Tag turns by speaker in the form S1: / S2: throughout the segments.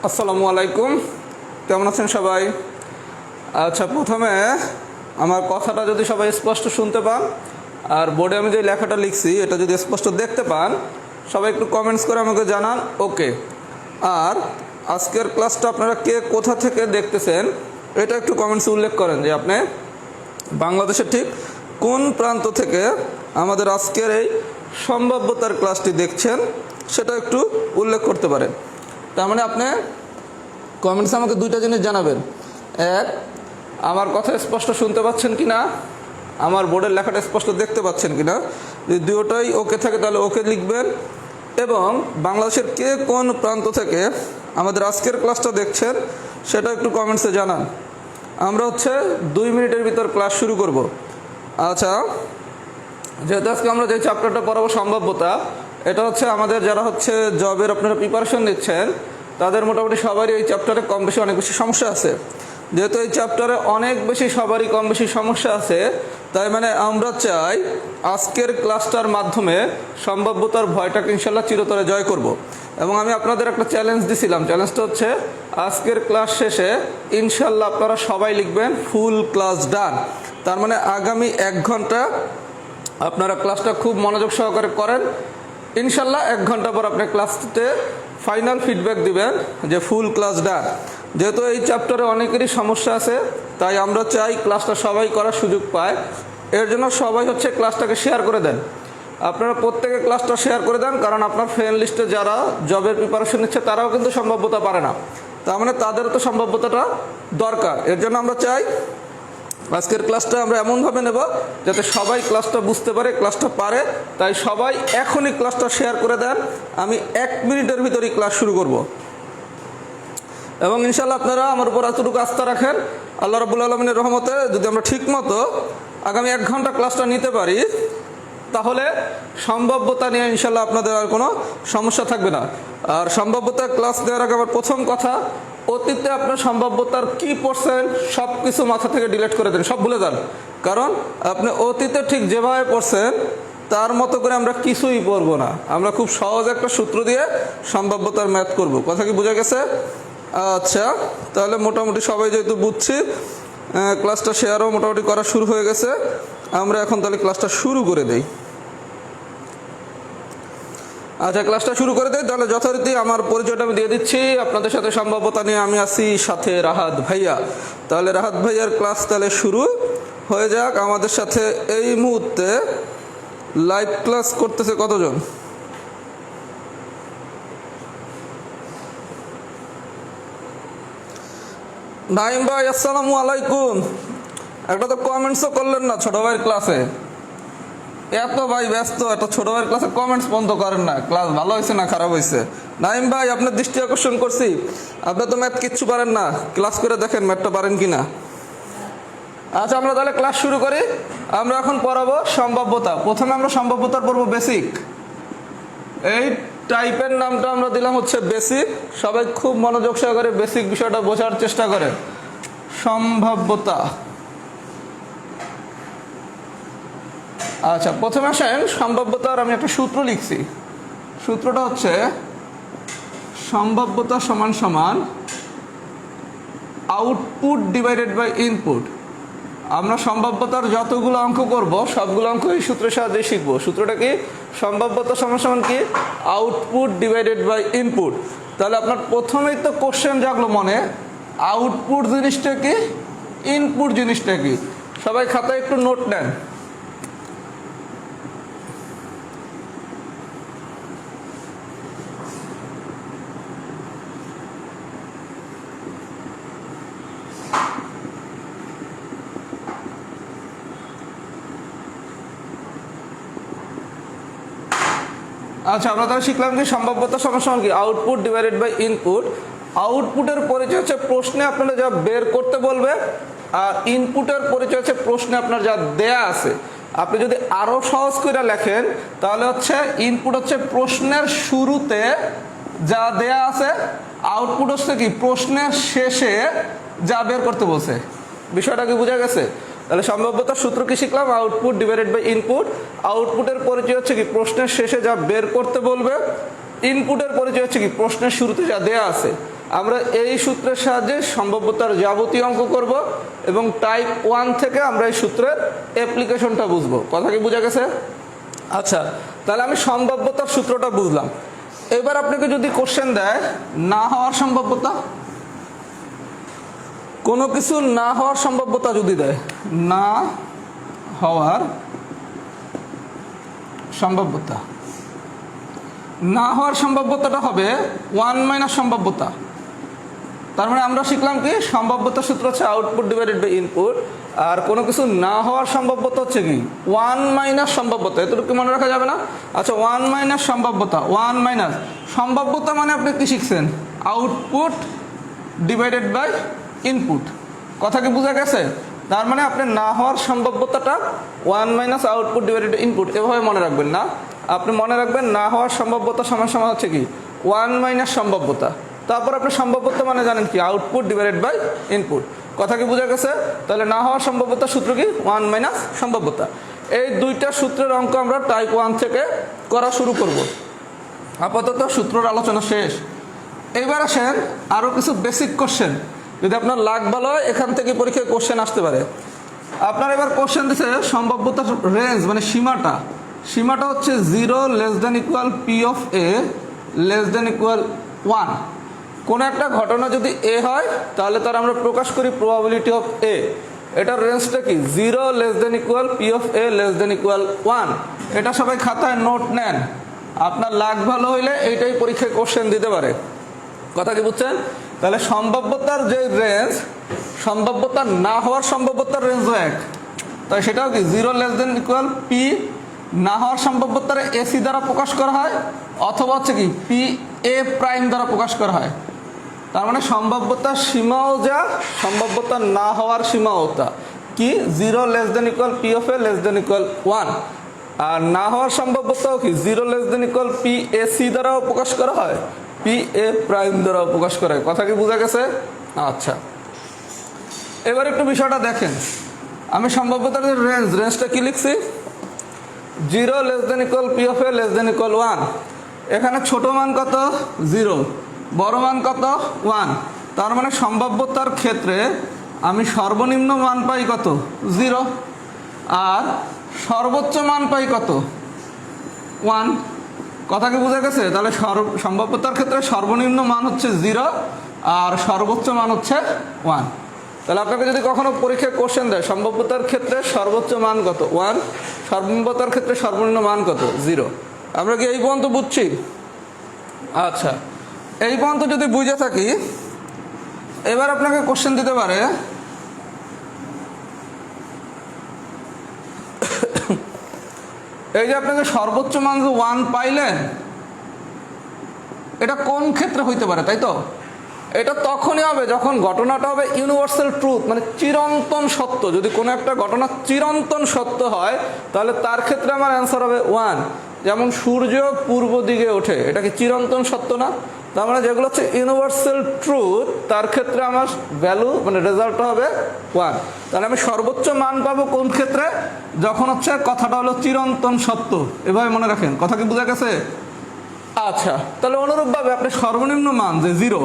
S1: আসসালামু আলাইকুম, কেমন আছেন সবাই? আচ্ছা, প্রথমে আমার কথাটা যদি সবাই স্পষ্ট শুনতে পান আর বোর্ডে আমি যে লেখাটা লিখছি এটা যদি স্পষ্ট দেখতে পান, সবাই একটু কমেন্টস করে আমাকে জানান ওকে। আর আজকের ক্লাসটা আপনারা কে কোথা থেকে দেখতেছেন এটা একটু কমেন্টসে উল্লেখ করেন যে আপনি বাংলাদেশের ঠিক কোন প্রান্ত থেকে আমাদের আজকের এই সম্ভাব্যতার ক্লাসটি দেখছেন সেটা একটু উল্লেখ করতে পারেন। তার মানে আপনি কমেন্টসে আমাকে দুইটা জিনিস জানাবেন। এক, আমার কথা স্পষ্ট শুনতে পাচ্ছেন কি না, আমার বোর্ডের লেখাটা স্পষ্ট দেখতে পাচ্ছেন কি না। যদি দুটোটাই ওকে থাকে তাহলে ওকে লিখবেন। এবং বাংলাদেশের কে কোন প্রান্ত থেকে আমাদের আজকের ক্লাসটা দেখছেন সেটা একটু কমেন্টসে জানান। আমরা 2 মিনিটের ভিতর ক্লাস শুরু করব। আচ্ছা, যেহেতু আজকে আমরা যে চ্যাপ্টারটা পড়াবো সম্ভাব্যতা, এটা আমাদের যারা জবের আপনারা প্রিপারেশন নিচ্ছেন তাদের মোটামুটি সবারই এই চ্যাপ্টারে কম বেশি অনেক বেশি সমস্যা আছে। যেহেতু এই চ্যাপ্টারে অনেক বেশি সবারই কম বেশি সমস্যা আছে, তাই মানে আমরা চাই আজকের ক্লাসটার মাধ্যমে সম্ভাব্যতার ভয়টাকে ইনশাল্লাহ চিরতরে জয় করব। এবং আমি আপনাদের একটা চ্যালেঞ্জ দিছিলাম, চ্যালেঞ্জটা আজকের ক্লাস শেষে ইনশাল্লাহ আপনারা সবাই লিখবেন ফুল ক্লাস ডান। তার মানে আগামী 1 ঘন্টা আপনারা ক্লাসটা খুব মনোযোগ সহকারে করেন। ইনশাল্লাহ 1 ঘন্টা পর আপনি ক্লাসতে ফাইনাল ফিডব্যাক দিবেন যে ফুল ক্লাস ডান। যেহেতু এই চ্যাপ্টারে অনেকেরই সমস্যা আছে, তাই আমরা চাই ক্লাসটা সবাই করার সুযোগ পায়। এর জন্য সবাই ক্লাসটাকে শেয়ার করে দেন। আপনারা প্রত্যেকে ক্লাসটা শেয়ার করে দেন, কারণ আপনার ফ্রেন্ড লিস্টে যারা জবের প্রিপারেশন নিচ্ছে তারাও কিন্তু সম্ভাব্যতা পারে না, তার মানে তাদেরও তো সম্ভাব্যতাটা দরকার। এর জন্য আমরা চাই আজকের ক্লাসটা আমরা এমনভাবে নেব যাতে সবাই ক্লাসটা বুঝতে পারে, ক্লাসটা পারে। তাই সবাই এখনই ক্লাসটা শেয়ার করে দেন। আমি 1 মিনিটের ভিতরেই ক্লাস শুরু করব। এবং ইনশাল্লাহ আপনারা আমার উপর এতটুকু আস্থা রাখেন, আল্লাহ রাব্বুল আলামিনের রহমতে যদি আমরা ঠিকমতো আগামী 1 ঘন্টা ক্লাসটা নিতে পারি তাহলে সম্ভাব্যতা নিয়ে ইনশাল্লাহ আপনাদের আর কোনো সমস্যা থাকবে না। আর সম্ভাব্যতা ক্লাস দেওয়ার আগে আমার প্রথম কথা, অতীতে আপনার সম্ভাব্যতার কি পড়ছেন সব কিছু মাথা থেকে ডিলিট করে দেন, সব ভুলে যান। কারণ আপনি অতীতে ঠিক যেভাবে পড়ছেন তার মতো করে আমরা কিছুই পড়বো না। আমরা খুব সহজ একটা সূত্র দিয়ে সম্ভাব্যতার ম্যাথ করব। কথা কি বোঝা গেছে? আচ্ছা, তাহলে মোটামুটি সবাই যেহেতু বুঝছি, ক্লাসটা শেয়ারও মোটামুটি করা শুরু হয়ে গেছে। আমরা এখন তাহলে ক্লাসটা শুরু করে দেই। আচ্ছা, ক্লাসটা শুরু করে দেয় তাহলে যথারীতি আমার পরিচয়টা আমি দিয়ে দিচ্ছি। আপনাদের সাথে সম্ভাব্যতা নিয়ে আমি আছি, সাথে রাহাত ভাইয়া। তাহলে রাহাত ভাইয়ার ক্লাস তাহলে শুরু হয়ে যাক। আমাদের সাথে এই মুহূর্তে লাইভ ক্লাস করতেছে কতজন? নাইম ভাই আসসালামু আলাইকুম। একটা তো কমেন্টসও করলেন না ছোট ভাইয়ের ক্লাসে। এত ভাই ব্যস্ত, একটা ছোট ভাইয়ের ক্লাসে কমেন্টস বন্ধ করেন না। ক্লাস ভালো হয়েছে না খারাপ হয়েছে? নাইম ভাই, আপনার দৃষ্টি আকর্ষণ করছি, আপনি তো ম্যাথ কিচ্ছু পারেন না, ক্লাস করে দেখেন ম্যাথটা পারেন কি না। আচ্ছা, আমরা তাহলে ক্লাস শুরু করি। আমরা এখন পড়াবো সম্ভাব্যতা। প্রথমে আমরা সম্ভাব্যতার পড়বো বেসিক। এই টাইপের নামটা আমরা দিলাম বেসিক। সবাই খুব মনোযোগ সহকারে বেসিক বিষয়টা বোঝার চেষ্টা করেন। সম্ভাব্যতা। আচ্ছা, প্রথমে আসেন সম্ভাব্যতার আমি একটা সূত্র লিখছি। সূত্রটা সম্ভাব্যতা সমান সমান আউটপুট ডিভাইডেড বাই ইনপুট। আমরা সম্ভাব্যতার যতগুলো অঙ্ক করব সবগুলো অঙ্ক এই সূত্রের সাহায্যে শিখবো। সূত্রটা কি? সম্ভাব্যতা সমান সমান কি? Output divided by input. তাহলে আপনার প্রথমেই তো কোশ্চেন জাগলো মনে, আউটপুট জিনিসটা কি, ইনপুট জিনিসটা কি? সবাই খাতায় একটু নোট নেন। আচ্ছা, আমরা তাহলে শিখলাম কি সম্ভাব্যতা সমান সমান কি আউটপুট ডিভাইডেড বাই ইনপুট। আউটপুটের পরিচয় প্রশ্নে আপনারা যা বের করতে বলবে, আর ইনপুটের পরিচয় প্রশ্নে আপনার যা দেয়া আছে। আপনি যদি আরো সহজ করে লেখেন তাহলে ইনপুট প্রশ্নের শুরুতে যা দেয়া আছে, আউটপুট কি প্রশ্নের শেষে যা বের করতে বলছে। বিষয়টা কি বোঝা গেছে? তাহলে সম্ভাব্যতার সূত্র কি শিখলাম? Output divided by input. আউটপুটের পরিচয় কি প্রশ্নের শেষে যা বের করতে বলবে, ইনপুটের পরিচয় কি প্রশ্নের শুরুতে যা দেয়া আছে। আমরা এই সূত্রের সাহায্যে সম্ভাব্যতার যাবতীয় অঙ্ক করব এবং টাইপ 1 থেকে আমরা এই সূত্রের অ্যাপ্লিকেশনটা বুঝবো। কথা কি বোঝা গেছে? আচ্ছা, তাহলে আমি সম্ভাব্যতার সূত্রটা বুঝলাম। এবার আপনাকে যদি কোশ্চেন দেয় না হওয়ার সম্ভাব্যতা, কোনো কিছু না হওয়ার সম্ভাব্যতা যদি দেয়, না হওয়ার সম্ভাব্যতা, না হওয়ার সম্ভাব্যতাটা হবে 1 মাইনাস সম্ভাব্যতা। তার মানে আমরা শিখলাম কি সম্ভাব্যতা সূত্র হচ্ছে আউটপুট ডিভাইডেড বাই ইনপুট, আর কোনো কিছু না হওয়ার সম্ভাব্যতা হচ্ছে কি 1 মাইনাস সম্ভাব্যতা। এতটুকু কি মনে রাখা যাবে না? আচ্ছা, 1 মাইনাস সম্ভাব্যতা, 1 মাইনাস সম্ভাব্যতা মানে আপনি কি শিখছেন? Output divided by input. কথা কি বোঝা গেছে? তার মানে আপনি না হওয়ার সম্ভাব্যতাটা 1 minus output divided by input এভাবে মনে রাখবেন না। আপনি মনে রাখবেন না হওয়ার সম্ভাব্যতা সমান সমান হচ্ছে কি 1 মাইনাস সম্ভাব্যতা। তারপর আপনি সম্ভাব্যতা মানে জানেন কি আউটপুট ডিভাইডেড বাই ইনপুট। কথা কি বোঝা গেছে? তাহলে না হওয়ার সম্ভাব্যতা সূত্র কি 1 মাইনাস সম্ভাব্যতা। এই দুইটা সূত্রের অঙ্ক আমরা টাইপ 1 থেকে করা শুরু করব। আপাতত সূত্রের আলোচনা শেষ। এবার আসেন আরও কিছু বেসিক কোশ্চেন, যদি আপনার লাক ভালো হয় এখান থেকে পরীক্ষায় কোশ্চেন আসতে পারে। আপনার এবার কোশ্চেন দিচ্ছে সম্ভাব্যতার রেঞ্জ মানে সীমাটা হচ্ছে 0 less than equal P of A less than equal 1। কোনো একটা ঘটনা যদি এ হয় তাহলে তার আমরা প্রকাশ করি প্রবাবিলিটি অফ এ। এটার রেঞ্জটা কি 0 less than equal P of A less than equal 1। এটা সবাই খাতায় নোট নেন, আপনার লাক ভালো হইলে এইটাই পরীক্ষায় কোশ্চেন দিতে পারে। কথা কি বুঝছেন? তাহলে সম্ভাব্যতার যে রেঞ্জ, সম্ভাব্যতা না হওয়ার সম্ভাব্যতার রেঞ্জও এক, তাই সেটাও কি 0 লেস দেন ইকুয়াল পি না হওয়ার সম্ভাব্যতার এসি দ্বারা প্রকাশ করা হয়, অথবা হচ্ছে কি পি এ প্রাইম দ্বারা প্রকাশ করা হয়। তার মানে সম্ভাব্যতার সীমাও যা, সম্ভাব্যতা না হওয়ার সীমাও তা কি 0 less than equal P of A less than equal 1। আর না হওয়ার সম্ভাব্যতাও কি 0 less than equal P A C দ্বারাও প্রকাশ করা হয়, পি এ প্রাইম দ্বারাও প্রকাশ করা হয়। কথা কি বোঝা গেছে? আচ্ছা, এবার একটু বিষয়টা দেখেন। আমি সম্ভাব্যতার যে রেঞ্জটা কি লিখছি 0 less than equal P of A less than equal 1। এখানে ছোট মান কত 0, বড় মান কত 1। তার মানে সম্ভাব্যতার ক্ষেত্রে আমি সর্বনিম্ন মান পাই কত 0, আর সর্বোচ্চ মান পাই কত 1। কথা কি বোঝা গেছে? তাহলে সম্ভাব্যতার ক্ষেত্রে সর্বনিম্ন মান হচ্ছে 0 আর সর্বোচ্চ মান হচ্ছে 1। তাহলে আপনাকে যদি কখনো পরীক্ষায় কোশ্চেন দেয় সম্ভাব্যতার ক্ষেত্রে সর্বোচ্চ মান কত 1, সম্ভাব্যতার ক্ষেত্রে সর্বনিম্ন মান কত 0, আমরা কি এই পর্যন্ত বুঝছি? আচ্ছা, এই পর্যন্ত যদি বুঝে থাকি, এবার আপনাকে কোশ্চেন দিতে পারে এই যে আপনাকে সর্বোচ্চ মান যে 1 পাইলেন, এটা কোন ক্ষেত্রে হইতে পারে, তাই তো? এটা তখনই হবে যখন ঘটনাটা হবে ইউনিভার্সাল ট্রুথ, মানে চিরন্তন সত্য। যদি কোনো একটা ঘটনা চিরন্তন সত্য হয় তাহলে তার ক্ষেত্রে আমার অ্যান্সার হবে 1। যেমন সূর্য পূর্ব দিকে ওঠে, এটা কি চিরন্তন সত্য না? তার মানে যেগুলো হচ্ছে ইউনিভার্সাল ট্রুথ তার ক্ষেত্রে আমার ভ্যালু মানে রেজাল্টটা হবে 1। তাহলে আমি সর্বোচ্চ মান পাবো কোন ক্ষেত্রে? যখন হচ্ছে কথাটা হলো চিরন্তন সত্য। এভাবে মনে রাখেন। কথা কি বোঝা গেছে? আচ্ছা, তাহলে অনুরূপভাবে আপনি সর্বনিম্ন মান যে 0,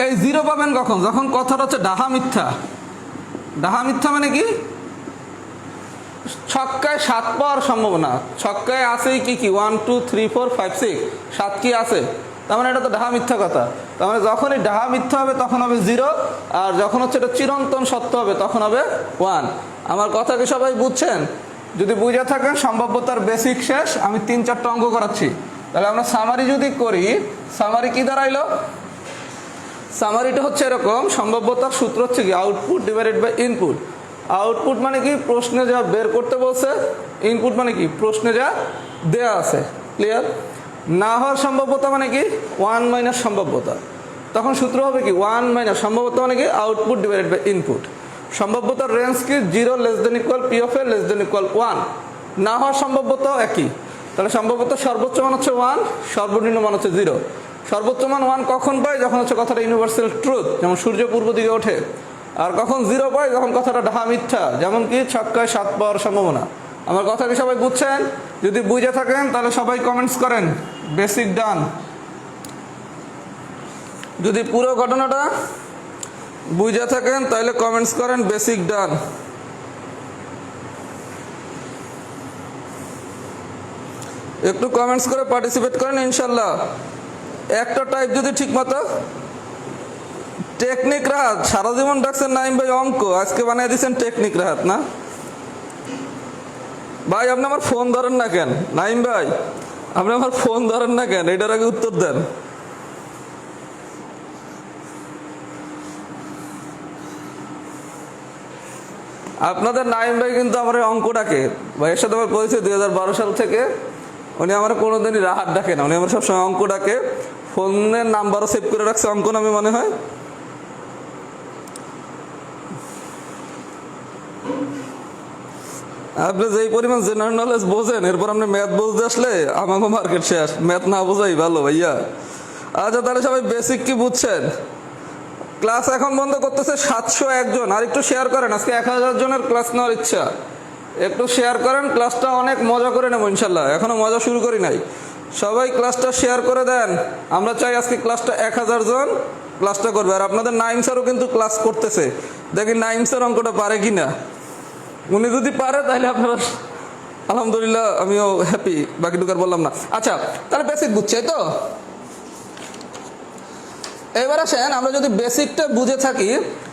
S1: এই 0 পাবেন কখন? যখন কথাটা হচ্ছে ডাহা মিথ্যা। ডাহা মিথ্যা মানে কি? ছক্কায় 7 পাওয়ার সম্ভাবনা, ছক্কায় আছেই কি কি 1 2 3 4 5 6 7 কি আছে, তার মানে এটা তো ডাহা মিথ্যা কথা। তার মানে যখনই ডাহা মিথ্যা হবে তখন হবে 0, আর যখন হচ্ছে এটা চিরন্তন সত্য হবে তখন হবে 1। আমার কথা কি সবাই বুঝছেন? যদি বুঝে থাকেন সম্ভাব্যতার বেসিক শেষ। আমি 3-4টা অঙ্ক করাচ্ছি। তাহলে আমরা সামারি যদি করি, সামারি কি দাঁড়াইলো? সামারিটা হচ্ছে এরকম, সম্ভাব্যতার সূত্র হচ্ছে কি output divided by input. Output মানে কি প্রশ্নে যা বের করতে বলছে, ইনপুট মানে কি প্রশ্নে যা দেয়া আছে। ক্লিয়ার? না হওয়ার সম্ভাব্যতা মানে কি 1 মাইনাস সম্ভাব্যতা। তখন সূত্র হবে কি 1 মাইনাস সম্ভাব্যতা মানে কি আউটপুট ডিভাইডেড বাই ইনপুট। সম্ভাব্যতার রেঞ্জ কি 0 less than equal P of A less than equal 1। না হওয়ার সম্ভাব্যতাও একই। তাহলে সম্ভাব্যতার সর্বোচ্চ মান হচ্ছে 1, সর্বনিম্ন মান হচ্ছে 0। সর্বোচ্চ মান 1 কখন পাই? যখন হচ্ছে কথাটা ইউনিভার্সাল ট্রুথ, যেমন সূর্য পূর্ব দিকে ওঠে। আর কখন 0 পাই? যখন কথাটা ডাহা মিথ্যা, যেমন কি ছক্কায় 7 পাওয়ার সম্ভাবনা। আমার কথা কি সবাই বুঝছেন? যদি বুঝে থাকেন তাহলে সবাই কমেন্টস করেন বেসিক ডান। যদি পুরো ঘটনাটা বুঝে থাকেন তাহলে কমেন্টস করেন বেসিক ডান। একটু কমেন্টস করে পার্টিসিপেট করেন ইনশাল্লাহ। একটা টাইপ যদি ঠিক মতো টেকনিক রাহাত, সারা জীবন ডাকছেন নাইম ভাই অঙ্ক, আজকে বানিয়ে দিচ্ছেন টেকনিক রাহাত না ভাই? আপনি আমার ফোন ধরেন না কেন নাইম ভাই? আপনি আমার ফোন ধরেন না কেন? এটার আগে উত্তর দেন। আপনাদের নাইম ভাই কিন্তু আমার অঙ্ক ডাকে, ভাইয়ের সাথে আমার পরিচয় 2012 সাল থেকে। উনি আমার কোনোদিনই রাহাত ডাকে না, উনি আমার সবসময় অঙ্ক ডাকে। ফোনের নাম্বারও সেভ করে রাখছে অঙ্ক নামে মনে হয়। আপনি যেই পরিমাণ জেনারেল নলেজ বোঝেন, এরপর আপনি ম্যাথ বুঝতে আসলে আমাকে মার্কেট শেষ। ম্যাথ না বোঝাই ভালো ভাইয়া। আচ্ছা, তাহলে সবাই বেসিক কি বুঝছেন? ক্লাস এখন বন্ধ করতেছে 701 জন। আর একটু শেয়ার করেন, আজকে 1000 জনের ক্লাস নেওয়ার ইচ্ছা। একটু শেয়ার করেন, ক্লাসটা অনেক মজা করে নেবো ইনশাল্লাহ। এখনো মজা শুরু করি নাই। সবাই ক্লাসটা শেয়ার করে দেন। আমরা চাই আজকে ক্লাসটা 1000 জন ক্লাসটা করবে। আর আপনাদের নাইম স্যারও কিন্তু ক্লাস করতেছে, দেখি নাইম স্যার অঙ্কটা পারে কিনা। উনি যদি পারে তাহলে আপনারা আলহামদুলিল্লাহ, আমিও হ্যাপি। বাকিটুকু আর বললাম না। আচ্ছা, তাহলে বেসিক বুঝছে তো? এবার আসেন, আমরা যদি বেসিকটা বুঝে থাকি,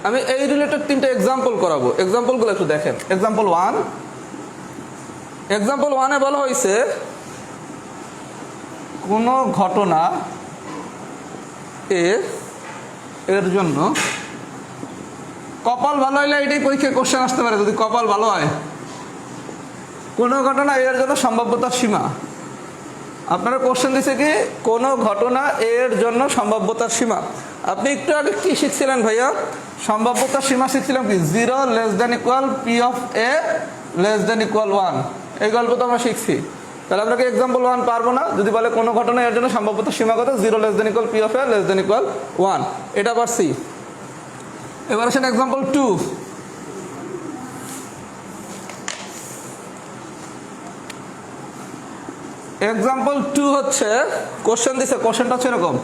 S1: আমি এই রিলেটেড 3টা এক্সাম্পল করাবো। এক্সাম্পলগুলো একটু দেখেন। এক্সাম্পল 1, এক্সাম্পল 1-এ বলা হয়েছে কোনো ঘটনা এর জন্য কপাল ভালো হইলে এটাই পরীক্ষায় কোশ্চেন আসতে পারে। যদি কপাল ভালো হয়, কোনো ঘটনা এর জন্য সম্ভাব্যতার সীমা। আপনারা কোশ্চেন দিচ্ছে কি, কোনো ঘটনা এর জন্য সম্ভাব্যতার সীমা। আপনি একটু আগে কি শিখছিলেন ভাইয়া? সম্ভাব্যতার সীমা শিখছিলাম কি, 0 ≤ P of A ≤ 1। এই গল্প তো আমরা শিখছি। তাহলে আমরা কি এক্সাম্পল 1 পারবো না? যদি বলে কোনো ঘটনা এর জন্য সম্ভাব্যতার সীমা কত, 0 ≤ P of A ≤ 1, এটা পারছি। এবার আসেন এক্সাম্পল 2। এক্সাম্পল 2 হচ্ছে কোশ্চেন দিছে। কোশ্চেনটা হচ্ছে এরকম,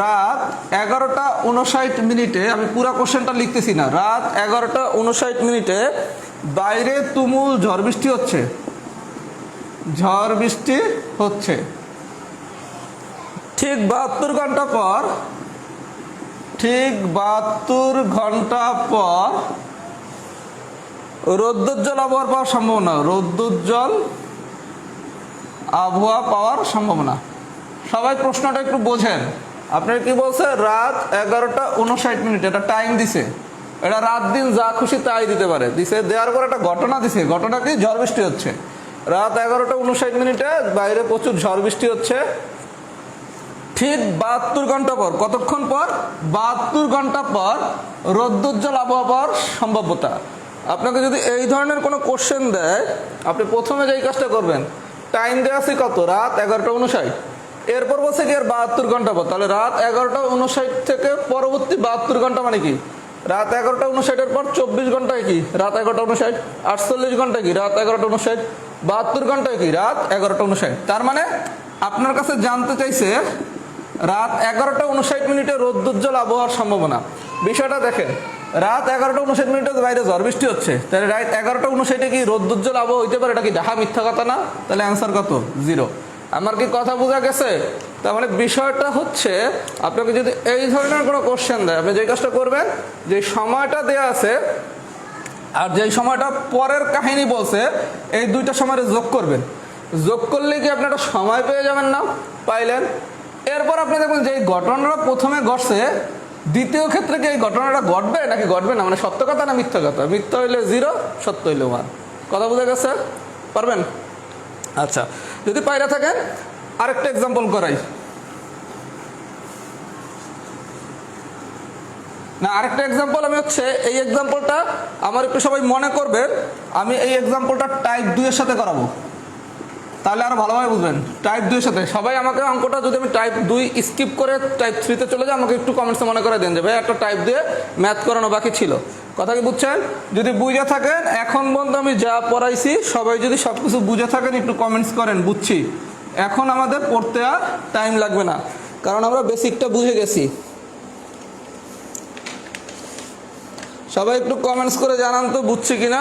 S1: রাত 11টা 59 মিনিটে, আমি পুরা কোশ্চেনটা লিখতেছি না, রাত 11টা 59 মিনিটে বাইরে তুমুল ঝড় বৃষ্টি হচ্ছে। ঝড় বৃষ্টি হচ্ছে। ঠিক 72 ঘন্টা পর, ঠিক 72 ঘন্টা পর রৌদ্রোজ্জ্বল আবহাওয়া পাওয়ার সম্ভাবনা। রৌদ্রোজ্জ্বল আবহাওয়া পাওয়ার সম্ভাবনা। সবাই প্রশ্নটা একটু বোঝেন। আপনার কি বলছে, রাত 11টা 59 মিনিট, এটা টাইম দিছে। এটা রাত দিন যা খুশি তাই দিতে পারে, দিছে। দেওয়ার পর একটা ঘটনা দিছে। ঘটনা কি, ঝড় বৃষ্টি হচ্ছে। রাত 11টা 59 মিনিটে বাইরে প্রচুর ঝড় বৃষ্টি হচ্ছে। ঠিক 72 ঘন্টা পর, কতক্ষণ পর? 72 ঘন্টা পর রৌদ্রোজ্জ্বল আবহাওয়া পাওয়ার সম্ভাব্যতা। আপনাকে যদি এই ধরনের কোনো কোশ্চেন দেয়, আপনি প্রথমে যেই কাজটা করবেন, টাইম দেওয়া আছে কত, রাত 11টা 59। এরপর বলছে কি, আর 72 ঘন্টা পর। তাহলে রাত 11টা 59 থেকে পরবর্তী 72 ঘন্টা মানে কি, রাত 11টা 59-এর পর 24 ঘন্টায় কি, রাত 11টা 59। 48 ঘন্টায় কি, রাত 11টা 59। 72 ঘন্টায় কি, রাত 11টা 59। তার মানে আপনার কাছে জানতে চাইছে রাত 11টা 59 মিনিটে রৌদ্রোজ্জ্বল আবহাওয়ার সম্ভাবনা। বিষয়টা দেখেন, রাত 11টা 59 মিনিটে বাইরে ঝড় বৃষ্টি হচ্ছে। তাহলে রাত 11টা 59-এ কি রৌদ্রোজ্জ্বল আবহাওয়া হইতে পারে? এটা কি ঢাকা মিথ্যা কথা না? তাহলে অ্যান্সার কত, 0। আমার কি কথা বোঝা গেছে? তার মানে বিষয়টা হচ্ছে, আপনাকে যদি এই ধরনের কোনো কোশ্চেন দেয়, আপনি যে কাজটা করবেন, যে সময়টা দেয়া আছে আর যেই সময়টা পরের কাহিনী বলছে, এই দুইটা সময়ের যোগ করবেন। যোগ করলে কি আপনি একটা সময় পেয়ে যাবেন না? পাইলেন। এরপর আপনি দেখবেন যে এই ঘটনাটা প্রথমে ঘটছে, দ্বিতীয় ক্ষেত্রে কি এই ঘটনাটা ঘটবে নাকি ঘটবে না, মানে সত্য কথা না মিথ্যা কথা। মিথ্যা হইলে 0, সত্য হইলে 1। কথা বোঝা গেছে? পারবেন? আচ্ছা, যদি পাইরা থাকেন আরেকটা এক্সাম্পল করাই না। আরেকটা এক্সাম্পল আমি হচ্ছে, এই এক্সাম্পলটা আমার একটু সবাই মনে করবেন, আমি এই এক্সাম্পলটা টাইপ 2-এর সাথে করাবো, তাহলে আরো ভালোভাবে বুঝবেন। টাইপ 2-এর সাথে সবাই আমাকে অঙ্কটা, যদি আমি টাইপ 2 স্কিপ করে টাইপ 3-তে চলে যাই, আমাকে একটু কমেন্টসে মনে করে দেন যে ভাই একটা টাইপ 2 ম্যাথ করানো বাকি ছিল। কথা কি বুঝছেন? যদি বুঝে থাকেন, এখন পর্যন্ত আমি যা পড়াইছি সবাই যদি সব কিছু বুঝে থাকেন, একটু কমেন্টস করেন বুঝছি। এখন আমাদের পড়তে আর টাইম লাগবে না, কারণ আমরা বেসিকটা বুঝে গেছি। সবাই একটু কমেন্টস করে জানান তো বুঝছি কিনা।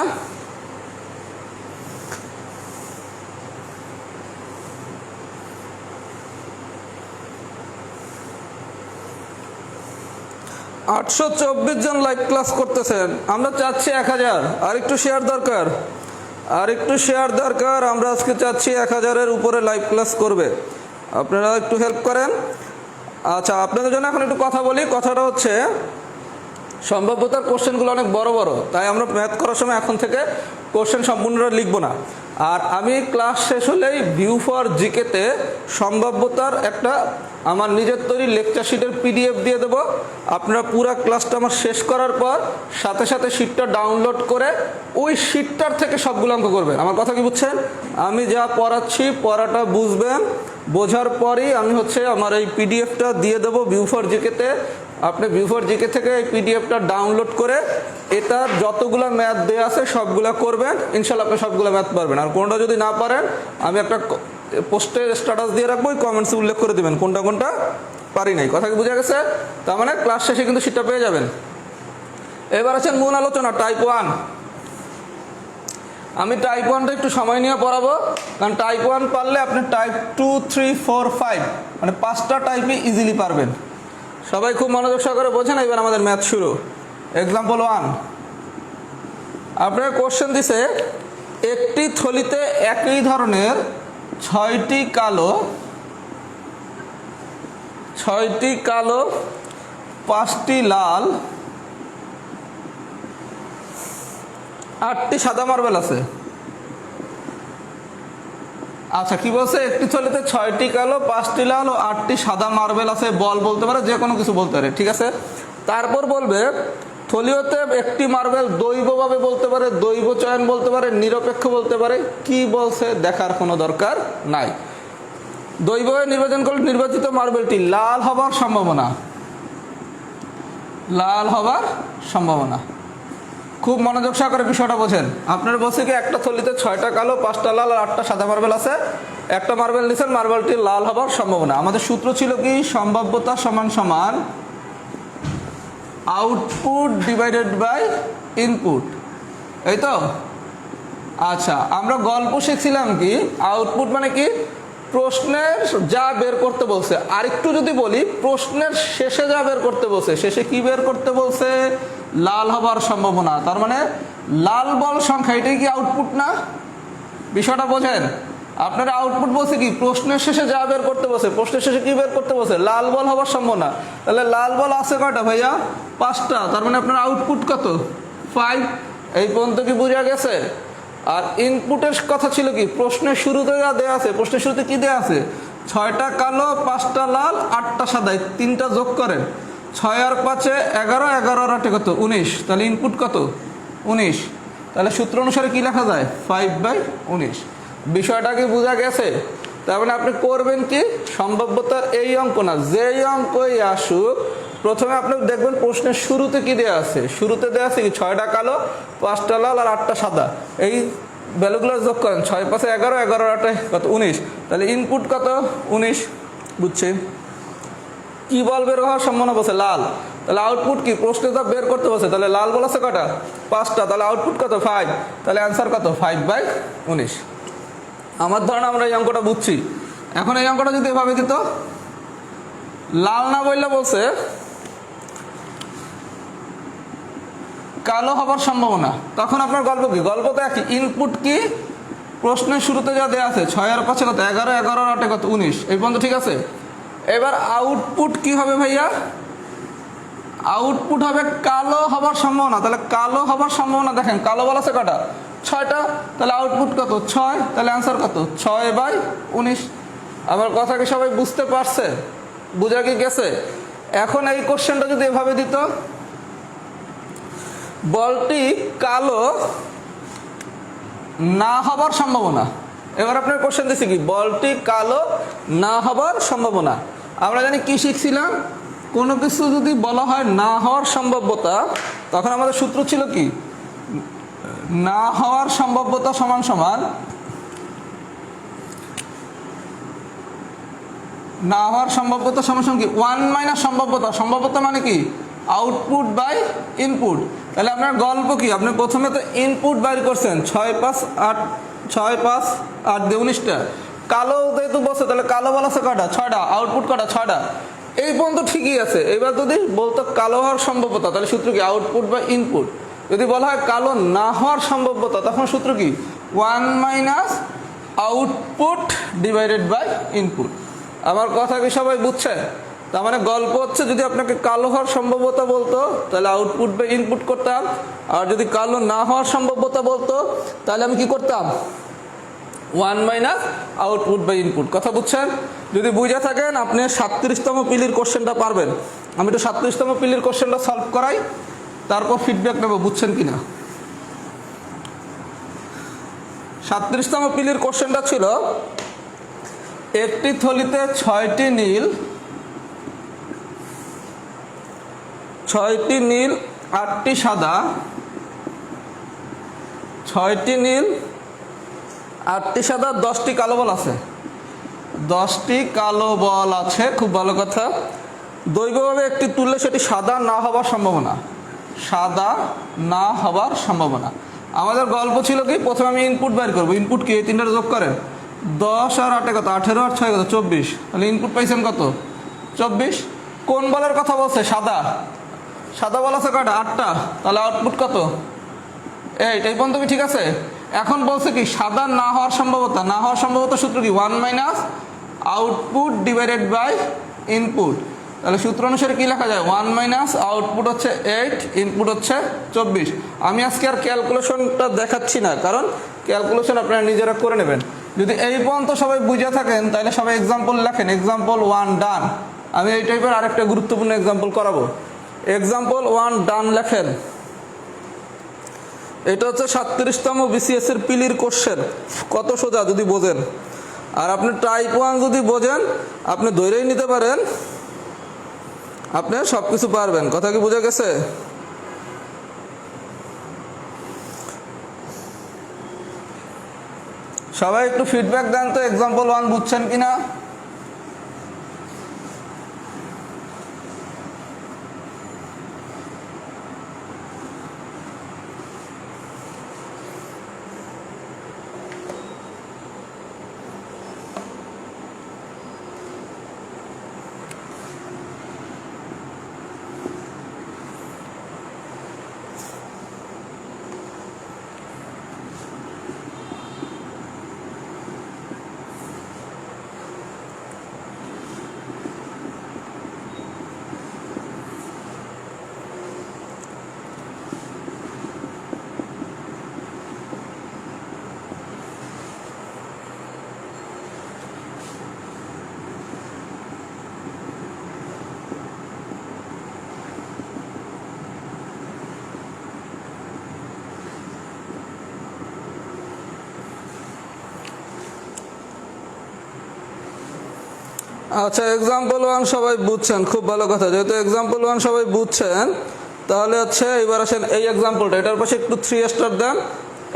S1: আটশো 24 জন লাইভ ক্লাস করতেছেন, আমরা চাচ্ছি 1000। আর একটু শেয়ার দরকার, আমরা আজকে চাচ্ছি 1000-এর উপরে লাইভ ক্লাস করবে, আপনারা একটু হেল্প করেন। আচ্ছা, আপনাদের জন্য এখন একটু কথা বলি। কথাটা হচ্ছে সম্ভাব্যতার কোশ্চেনগুলো অনেক বড় বড়, তাই আমরা ম্যাথ করার সময় এখন থেকে কোশ্চেন সম্পূর্ণটা লিখব না। আর আমি ক্লাস শেষ হলেই ভিউ ফর জিকেতে সম্ভাব্যতার একটা আমার নিজের তৈরি লেকচার শিটের পিডিএফ দিয়ে দেবো। আপনারা পুরো ক্লাসটা আমার শেষ করার পর সাথে সাথে শিটটা ডাউনলোড করে ওই শিটটার থেকে সবগুলো অঙ্ক করবেন। আমার কথা কি বুঝছেন? আমি যা পড়াচ্ছি পড়াটা বুঝবেন, বোঝার পরই আমি আমার এই পিডিএফটা দিয়ে দেবো ভিউ ফর জিকেতে। আপনি ভিউ ফর জিকে থেকে এই পিডিএফটা ডাউনলোড করে এটার যতগুলো ম্যাথ দেওয়া আছে সবগুলো করবেন, ইনশাল্লাহ আপনি সবগুলো ম্যাথ পারবেন। আর কোনটা যদি না পারেন আমি একটা পোস্টে স্ট্যাটাস দিয়ে রাখবো, কমেন্টসে উল্লেখ করে দেবেন কোনটা কোনটা পারি নাই। কথা কি বোঝা গেছে? তার মানে ক্লাস শেষে কিন্তু সেটা পেয়ে যাবেন। এবার আছেন মূল আলোচনা, টাইপ 1। আমি টাইপ 1টা একটু সময় নিয়ে পড়াবো, কারণ টাইপ 1 পারলে আপনি টাইপ 2, 3, 4, 5 মানে 5টা টাইপই ইজিলি পারবেন। সবাই খুব মনোযোগ সহকারে বোঝেন। এবার আমাদের ম্যাথ শুরু। এক্সাম্পল 1, আপনার কোশ্চেন দিছে একটি থলিতে একই ধরনের 6টি কালো 5টি লাল 8টি সাদা মার্বেল আছে। আচ্ছা, কি বলছে? একটি থলিতে 6টি কালো 5টি লাল ও 8টি সাদা মার্বেল আছে। বল বলতে পারে, যে কোনো কিছু বলতে পারে, ঠিক আছে। তারপর বলবে থলিওতে একটি মার্বেল দৈবভাবে বলতে পারে, দৈব চয়ন বলতে পারে, নিরপেক্ষ বলতে পারে। কি বলছে দেখার কোনো দরকার নাই। দৈবভাবে নির্বাচন করলে নির্বাচিত মার্বেলটি লাল হবার সম্ভাবনা। খুব মনোযোগ সহকারে বিষয়টা বোঝেন। আপনারা বলছে কি একটা থলিতে 6টা কালো 5টা লাল আর 8টা সাদা মার্বেল আছে। একটা মার্বেল নিছেন, মার্বেলটি লাল হবার সম্ভাবনা। আমাদের সূত্র ছিল কি? সম্ভাব্যতা সমান সমান আউটপুট ডিভাইডেড বাই ইনপুট, এই তো। আচ্ছা, আমরা গল্প শিখছিলাম কি আউটপুট মানে কি? প্রশ্নের যা বের করতে বলছে। আর একটু যদি বলি, প্রশ্নের শেষে যা বের করতে বলছে, শেষে কি বের করতে বলছে? লাল হবার সম্ভাবনা। তার মানে লাল বল সংখ্যা, এটাই কি আউটপুট না? বিষয়টা বোঝেন। আপনারা আউটপুট বলছে কি? প্রশ্নের শেষে যা বের করতে বলছে। প্রশ্নের শেষে কি বের করতে বলছে? লাল বল হবার সম্ভাবনা। তাহলে লাল বল আছে কয়টা ভাইয়া? 5টা। তার মানে আপনার আউটপুট কত? 5। এই পর্যন্ত কি বোঝা গেছে? আর ইনপুটের কথা ছিল কি? প্রশ্নের শুরুতে যা দেওয়া আছে, প্রশ্নের শুরুতে কি দেওয়া আছে? 6টা কালো 5টা লাল 8টা সাদা, 3টা যোগ করেন। 6 আর 5-এ 11, 11 আর 8-এ কত? 19। তাহলে ইনপুট কত? 19। তাহলে সূত্র অনুসারে কি লেখা যায়? 5/19। বিষয়টা কি বোঝা গেছে? তার মানে আপনি করবেন কি? সম্ভাব্যতার এই অঙ্ক না, যেই অঙ্কই আসুক প্রথমে আপনি দেখবেন প্রশ্নের শুরুতে কি দেওয়া আছে। শুরুতে দেওয়া আছে কি? 6টা কালো 5টা লাল আর 8টা সাদা। এই ভ্যালুগুলো যোগ করেন। 6 5 11, 11 আর 8 কত? 19। তাহলে ইনপুট কত? 19। বুঝছি? কি বল বের হওয়ার সম্ভাবনা বলছে? লাল। তাহলে আউটপুট কি? প্রশ্নে যা বের করতে বলছে। তাহলে লাল বল আছে কটা? 5টা। তাহলে আউটপুট কত? 5। তাহলে অ্যান্সার কত? 5/19। আমার ধারণা আমরা এই অঙ্কটা বুঝছি। এখন এই অঙ্কটা যদি এভাবে দিত, লাল না বললে বলছে কালো হবার সম্ভাবনা, তখন আপনার গল্প কি? গল্প তো একই। ইনপুট কি? প্রশ্নের শুরুতে যা দেওয়া আছে 6 আর 5-এ কত? 11, 11 আর 8-এ কত? 19। এই পর্যন্ত ঠিক আছে। এবার আউটপুট কি হবে ভাইয়া? আউটপুট হবে কালো হবার সম্ভাবনা। তাহলে কালো হবার সম্ভাবনা দেখেন, কালো বল আছে কটা? 6টা। তাহলে আউটপুট কত? 6। তাহলে অ্যান্সার কত? 6/19। আমার কথা কি সবাই বুঝতে পারছে? বুঝা কি গেছে? এখন এই কোশ্চেনটা যদি এভাবে দিত, বলটি কালো না হবার সম্ভাবনা। এবার আপনার কোশ্চেন দিচ্ছে কি? বলটি কালো না হবার সম্ভাবনা। আমরা জানি কি শিখছিলাম? কোনো কিছু যদি বলা হয় না হওয়ার সম্ভাব্যতা, তখন আমাদের সূত্র ছিল কি? না হওয়ার সম্ভাব্যতা সমান সমান না হওয়ার সম্ভাব্যতা সমান সমান কি? 1 - সম্ভাব্যতা। সম্ভাব্যতা মানে কি? Output by input. তাহলে আপনার গল্প কি, আপনি প্রথমে তো ইনপুট বাইর করছেন 6 5 8, 6 5 8 দিয়ে 19টা। কালো যেহেতু বলছে তাহলে কালো বলা আছে কটা, 6টা। আউটপুট কটা, 6টা। এই পর্যন্ত ঠিকই আছে। এবার যদি বলতো কালো হওয়ার সম্ভাব্যতা, তাহলে সূত্র কি আউটপুট বা ইনপুট। যদি বলা হয় কালো না হওয়ার সম্ভাব্যতা, তখন সূত্র কি 1 minus output divided by input. আমার কথা কি সবাই বুঝছে? তার মানে গল্প হচ্ছে, যদি আপনাকে কালো হওয়ার সম্ভাব্যতা বলতো তাহলে আউটপুট বা ইনপুট করতাম, আর যদি কালো না হওয়ার সম্ভাব্যতা বলতো তাহলে আমি কি করতাম, 1 মাইনাস আউটপুট বাই ইনপুট। কথা বুঝছেন? যদি বুঝে থাকেন আপনি 37তম পিলির কোশ্চেনটা পারবেন। আমি একটু 37তম পিলির কোশ্চেনটা সলভ করাই, তারপর ফিডব্যাক নেব বুঝছেন কিনা। 37তম পিলির কোশ্চেনটা ছিল, একটি থলিতে 6টি নীল 8টি সাদা, 6টি নীল 8টি সাদা, 10টি কালো বল আছে। 10টি কালো বল আছে, খুব ভালো কথা। দৈবভাবে একটি তুললে সেটি সাদা না হবার সম্ভাবনা, সাদা না হবার সম্ভাবনা। আমাদের গল্প ছিল কি, প্রথমে আমি ইনপুট বের করবো। ইনপুট কি, এই তিনটা যোগ করেন, 10 আর 8 কত, 18 আর 6 কত, 24। তাহলে ইনপুট পাইছেন কত, 24। কোন বলের কথা বলছে, সাদা। সাদা বল আছে কয়টা, 8টা। তাহলে আউটপুট কত, 8। এই পর্যন্ত ঠিক আছে। এখন বলছে কি সাদা না হওয়ার সম্ভাবতা, না হওয়ার সম্ভাবতা সূত্র কি 1 minus output divided by input. তাহলে সূত্র অনুসারে কি লেখা যায়, 1 মাইনাস আউটপুট হচ্ছে 8, ইনপুট হচ্ছে 24। আমি আজকে আর ক্যালকুলেশনটা দেখাচ্ছি না, কারণ ক্যালকুলেশন আপনারা নিজেরা করে নেবেন। যদি এই পর্যন্ত সবাই বুঝে থাকেন তাহলে সবাই এক্সাম্পল লেখেন, এক্সাম্পল 1 ডান। আমি এই টাইপের আরেকটা গুরুত্বপূর্ণ এক্সাম্পল করাবো। এক্সাম্পল 1 ডান লেখেন। এটা হচ্ছে 37তম বিসিএস এর পিলির কোশ্চেন। কত সোজা যদি বোঝেন, আর আপনি টাইপ 1 যদি বোঝেন আপনি ধরেই নিতে পারেন আপনি সব কিছু পারবেন। কথা কি বোঝা গেছে? সবাই একটু ফিডব্যাক দেন তো, এক্সাম্পল 1 বুঝছেন কিনা। আচ্ছা, এক্সাম্পল 1 সবাই বুঝছেন, খুব ভালো কথা। যেহেতু এক্সাম্পল 1 সবাই বুঝছেন, তাহলে হচ্ছে এবার আসেন এই এক্সাম্পলটা, এটার পাশে একটু 3 স্টার দেন।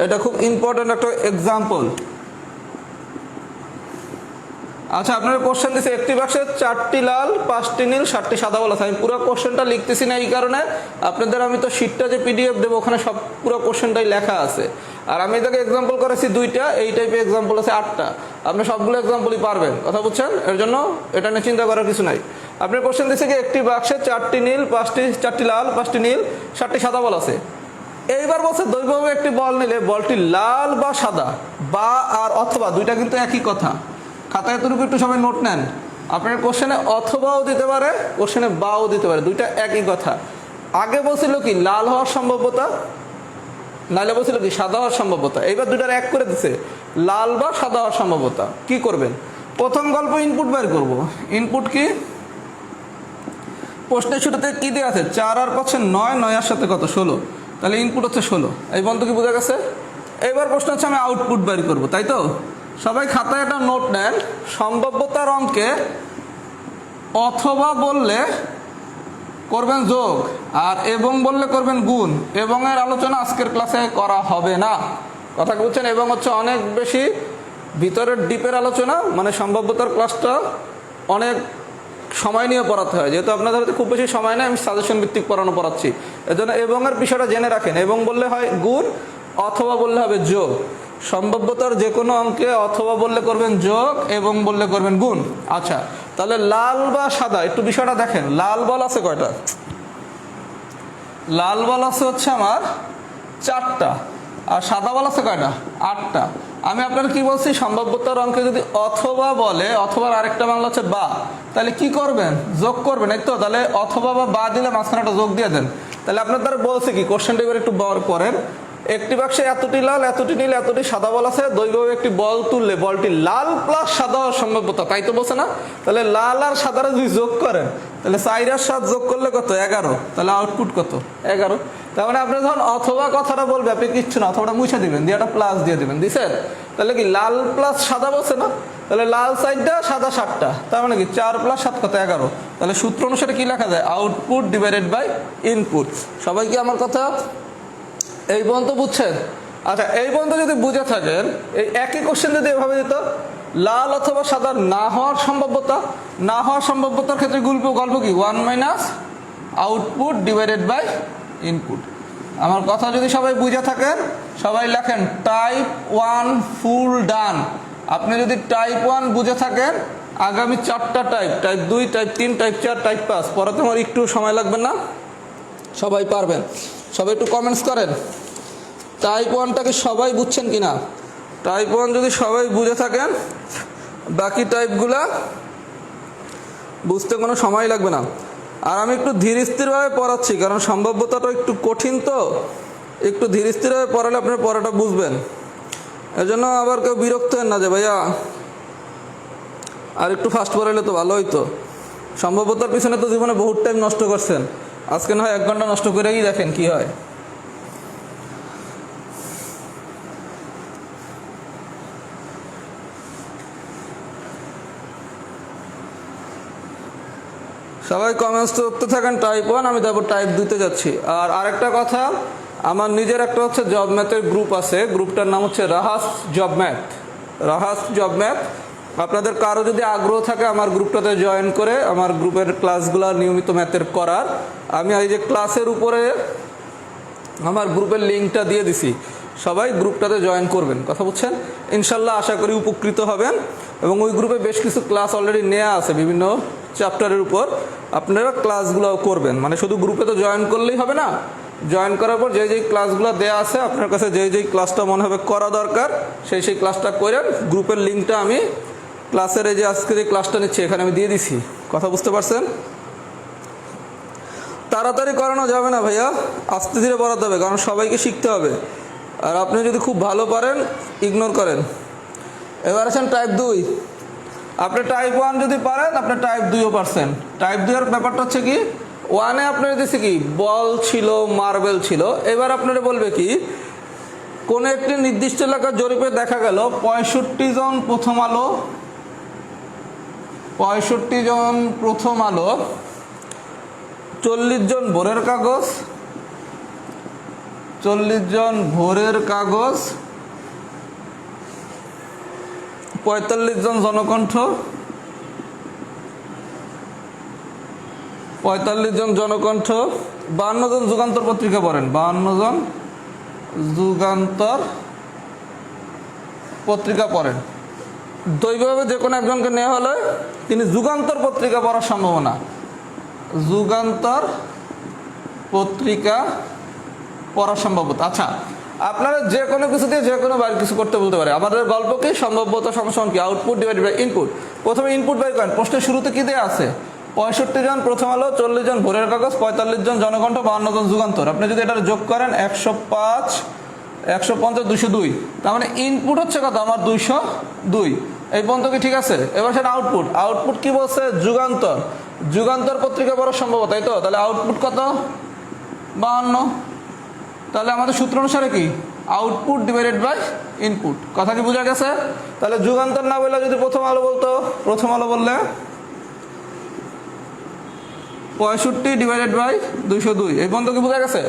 S1: এটা খুব ইম্পর্টেন্ট একটা এক্সাম্পল। আচ্ছা, আপনার কোশ্চেন দিচ্ছে একটি বাক্সে 4টি লাল 5টি নীল 7টি সাদা বলা আছে। আমি পুরো কোশ্চেনটা লিখতেছি না এই কারণে, আপনাদের আমি তো শিটটা যে পিডিএফ দেবো ওখানে সব পুরো কোশ্চেনটাই লেখা আছে। আর আমি এটাকে এক্সাম্পল করেছি 2টা, এই টাইপের এক্সাম্পল আছে 8টা। আপনি সবগুলো এক্সাম্পলই পারবেন, কথা বুঝছেন? এর জন্য এটা নিয়ে চিন্তা করার কিছু নাই। আপনার কোশ্চেন দিচ্ছে কি একটি বাক্সে 4টি নীল 4টি লাল 5টি নীল 7টি সাদা বল আছে। এইবার বলছে দৈবভাবে একটি বল নিলে বলটি লাল বা সাদা বা আর অথবা, দুইটা কিন্তু একই কথা। খাতায় এতটুকু একটু সবাই নোট নেন। আপনার কোশ্চেনে অথবাও দিতে পারে, কোশ্চেনে বাও দিতে পারে, দুইটা একই কথা। আগে বলছিল কি লাল হওয়ার সম্ভাব্যতা, নাহলে বলছিল কি সাদা হওয়ার সম্ভাব্যতা। এইবার দুইটার এক করে দিচ্ছে, লাল বা সাদা হওয়ার সম্ভাব্যতা। কি করবেন? প্রথম গল্প ইনপুট বের করব। ইনপুট কি, প্রশ্নের শুরুতে কি দেওয়া আছে, 4 আর 5 9, 9 এর সাথে কত, 16। তাহলে ইনপুট হচ্ছে 16। এই বন্ধ কি বোঝা গেছে? এইবার প্রশ্ন হচ্ছে আমি আউটপুট বের করব, তাই তো? সবাই খাতায় একটা নোট নেন। সম্ভাব্যতার অঙ্কে অথবা বললে করবেন যোগ, আর এবং বললে করবেন গুণ। এবং এর আলোচনা আজকের ক্লাসে করা হবে না, কথা বলছেন? এবং হচ্ছে অনেক বেশি ভিতরের ডিপের আলোচনা, মানে সম্ভাব্যতার ক্লাসটা অনেক সময় নিয়ে পড়াতে হয়, যেহেতু আপনাদের হাতে খুব বেশি সময় নেই, আমি সাজেশন ভিত্তিক পড়াচ্ছি। এজন্য এবং এর বিষয়টা জেনে রাখেন। এবং বললে হয় গুণ, অথবা বললে হবে যোগ। সম্ভাব্যতার যে কোনো অঙ্কে অথবা বললে করবেন যোগ, এবং বললে করবেন গুণ। আচ্ছা, তাহলে লাল বা সাদা একটু বিষয়টা দেখেন। লাল বল আছে কয়টা? লাল বল আছে হচ্ছে আমার 4টা, আর সাদা বল আছে কয়টা? 8টা। আমি আপনার কি বলছি, সম্ভাব্যতার অঙ্কে যদি অথবা বলে, অথবা আরেকটা বাংলা হচ্ছে বা, তাহলে কি করবেন? যোগ করবেন, এই তো। তাহলে অথবা বা দিলে মাঝখানে একটা যোগ দিয়ে দেন। তাহলে আপনার দ্বারা বলছে কি, কোশ্চেনটা এবার একটু পড়েন। একটি বাক্সে এতটি লাল, এতটি নীল, এতটি সাদা বল আছে। দৈর্ঘ্যভাবে একটি বল তুললে বলটি লাল প্লাস সাদা হওয়ার সম্ভাব্যতা, তাই তো বলছে না? তাহলে লাল আর সাদারা যদি যোগ করেন, তাহলে 4 আর 7 যোগ করলে কত? 11। তাহলে আউটপুট কত? 11। তার মানে আপনি যখন অথবা কথাটা বলবে, আপনি কিচ্ছু না, অথবাটা মুছে দিবেন, দিয়ে একটা প্লাস দিয়ে দিবেন, দিছেন? তাহলে কি লাল প্লাস সাদা বলছে না? তাহলে লাল 4টা, সাদা 7টা, তার মানে কি 4 + 7 কত? 11। তাহলে সূত্র অনুসারে কি লেখা যায়? Output divided by input. সবাই কি আমার কথা এই পর্যন্ত বুঝছেন? আচ্ছা, এই পর্যন্ত যদি বুঝে থাকেন, এই একই কোশ্চেন যদি এভাবে দিত, লাল অথবা সাদা না হওয়ার সম্ভাব্যতার ক্ষেত্রে গল্প কি? 1 - আউটপুট ডিভাইডেড বাই ইনপুট। আমার কথা যদি সবাই বুঝে থাকেন, সবাই লেখেন টাইপ 1 ফুল ডান। আপনি যদি টাইপ 1 বুঝে থাকেন, আগামী 4টা type, type 2, type 3, type 4, type 5 পড়াতে আমার একটু সময় লাগবে না? সবাই পারবেন? সবাই একটু কমেন্টস করেন টাইপ 1টাকে সবাই বুঝছেন কিনা। টাইপ 1 যদি সবাই বুঝে থাকেন, বাকি টাইপগুলা বুঝতে কোনো সময় লাগবে না। আর আমি একটু ধীর স্থিরভাবে পড়াচ্ছি, কারণ সম্ভাব্যতাটা একটু কঠিন, তো একটু ধীর স্থিরভাবে পড়ালে আপনার পড়াটা বুঝবেন। এজন্য আবার কেউ বিরক্ত হেন না যে ভাইয়া আর একটু ফাস্ট পড়াইলে তো ভালো হইতো। সম্ভাব্যতার পিছনে তো জীবনে বহুত টাইম নষ্ট করছেন, আজকে না হয় 1 ঘন্টা নষ্ট করেই দেখেন কি হয়। সবাই কমেন্টস করতে থাকেন টাইপ 1, আমি তারপর টাইপ 2তে যাচ্ছি। আর আরেকটা কথা, আমার নিজের একটা হচ্ছে জব ম্যাথের গ্রুপ আছে, গ্রুপটার নাম হচ্ছে রাহাস জব ম্যাথ। আপনাদের কারো যদি আগ্রহ থাকে আমার গ্রুপটাতে জয়েন করে আমার গ্রুপের ক্লাসগুলো নিয়মিত ম্যাথের করার, আমি এই যে ক্লাসের উপরে আমার গ্রুপের লিঙ্কটা দিয়ে দিছি, সবাই গ্রুপটাতে জয়েন করবেন। কথা বুঝছেন? ইনশাল্লাহ আশা করি উপকৃত হবেন। এবং ওই গ্রুপে বেশ কিছু ক্লাস অলরেডি নেওয়া আছে বিভিন্ন চ্যাপ্টারের উপর, আপনারা ক্লাসগুলো করবেন। মানে শুধু গ্রুপে তো জয়েন করলেই হবে না, জয়েন করার পর যেই ক্লাসগুলো দেওয়া আছে আপনার কাছে, যেই ক্লাসটা মনে হবে করা দরকার, সেই ক্লাসটা করেন। গ্রুপের লিঙ্কটা আমি ক্লাসের এই যে আজকে যে ক্লাসটা নিচ্ছি এখানে আমি দিয়ে দিছি। কথা বুঝতে পারছেন? তাড়াতাড়ি করানো যাবে না ভাইয়া, আস্তে ধীরে পড়াতে হবে, কারণ সবাইকে শিখতে হবে। আর আপনি যদি খুব ভালো পারেন, ইগনোর করেন। এবার আছেন টাইপ 2। আপনি টাইপ 1 যদি পারেন, আপনি টাইপ 2ও পারছেন। টাইপ 2 এর ব্যাপারটা হচ্ছে কি, 1-এ আপনার দিচ্ছে কি বল ছিল, মার্বেল ছিল। এবার আপনারা বলবে কি, কোন একটি নির্দিষ্ট এলাকার জরিপে দেখা গেল 65 জন প্রথম আলো 40 জন ভোরের কাগজ, 45 জন জনকণ্ঠ, 52 জন যুগান্তর পত্রিকা পড়েন, 52 জন যুগান্তর পত্রিকা পড়েন। দৈবভাবে যে কোনো একজনকে নেওয়া হলে তিনি যুগান্তর পত্রিকা পড়ার সম্ভাবনা, যুগান্তর পত্রিকা পড়ার সম্ভাব্যতা। আচ্ছা, আপনারা যে কোনো কিছু দিয়ে যে কোনো বাইরে কিছু করতে বলতে পারে। আমাদের গল্প কি, সম্ভাব্যতা সমান কি আউটপুট ডিভাইডেড বাই ইনপুট। প্রথমে ইনপুট বাই করেন, প্রশ্নের শুরুতে কি দেওয়া আছে? 65 জন প্রথম আলো, 40 জন ভোরের কাগজ, 45 জন জনকণ্ঠ, 52 জন যুগান্তর। আপনি যদি এটা যোগ করেন 105, 150, 202, তার মানে ইনপুট হচ্ছে কত আমার? 202। এই পর্যন্ত কি ঠিক আছে? এবার সেটা আউটপুট কি বলছে? যুগান্তর পত্রিকা পড়ার সম্ভবত, তাই তো? তাহলে আউটপুট কত? 52। তাহলে আমাদের সূত্র অনুসারে কি আউটপুট ডিভাইডেড বাই ইনপুট। কথা কি বোঝা গেছে? তাহলে যুগান্তর না বললে যদি প্রথম আলো বলতো, প্রথম আলো বললে 65 ডিভাইডেড বাই 202। এই পর্যন্ত কি বোঝা গেছে?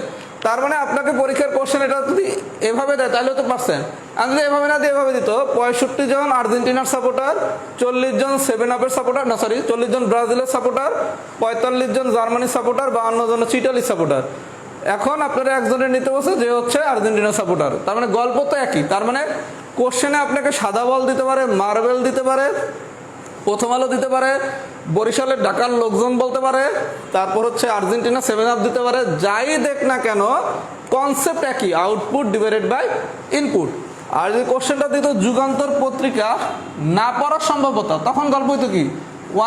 S1: তার মানে আপনাকে পরীক্ষার কোশ্চেন এটা যদি এভাবে দেয় তাহলে তো পারছেন, আর যদি এভাবে না দিয়ে এভাবে দিত 65 জন আর্জেন্টিনার সাপোর্টার, 40 জন 7 আপের সাপোর্টার, না সরি 40 জন ব্রাজিলের সাপোর্টার, 45 জন জার্মানির সাপোর্টার, 52 জন ইটালির সাপোর্টার। এখন আপনারা একজনের নিতে বসে যে হচ্ছে আর্জেন্টিনার সাপোর্টার। তার মানে গল্প তো একই। তার মানে কোশ্চেনে আপনাকে সাদা বল দিতে পারে, মার্বেল দিতে পারে, প্রথম আলো দিতে পারে, বরিশালের ঢাকার লোকজন বলতে পারে, তারপর হচ্ছে আর্জেন্টিনা 7 আপ দিতে পারে। যাই দেখ না কেন কনসেপ্ট একই, আউটপুট ডিভাইডেড বাই ইনপুট। আর যদি কোশ্চেনটা দিত যুগান্তর পত্রিকা না পড়ার সম্ভাব্যতা, তখন গল্প হইতো কি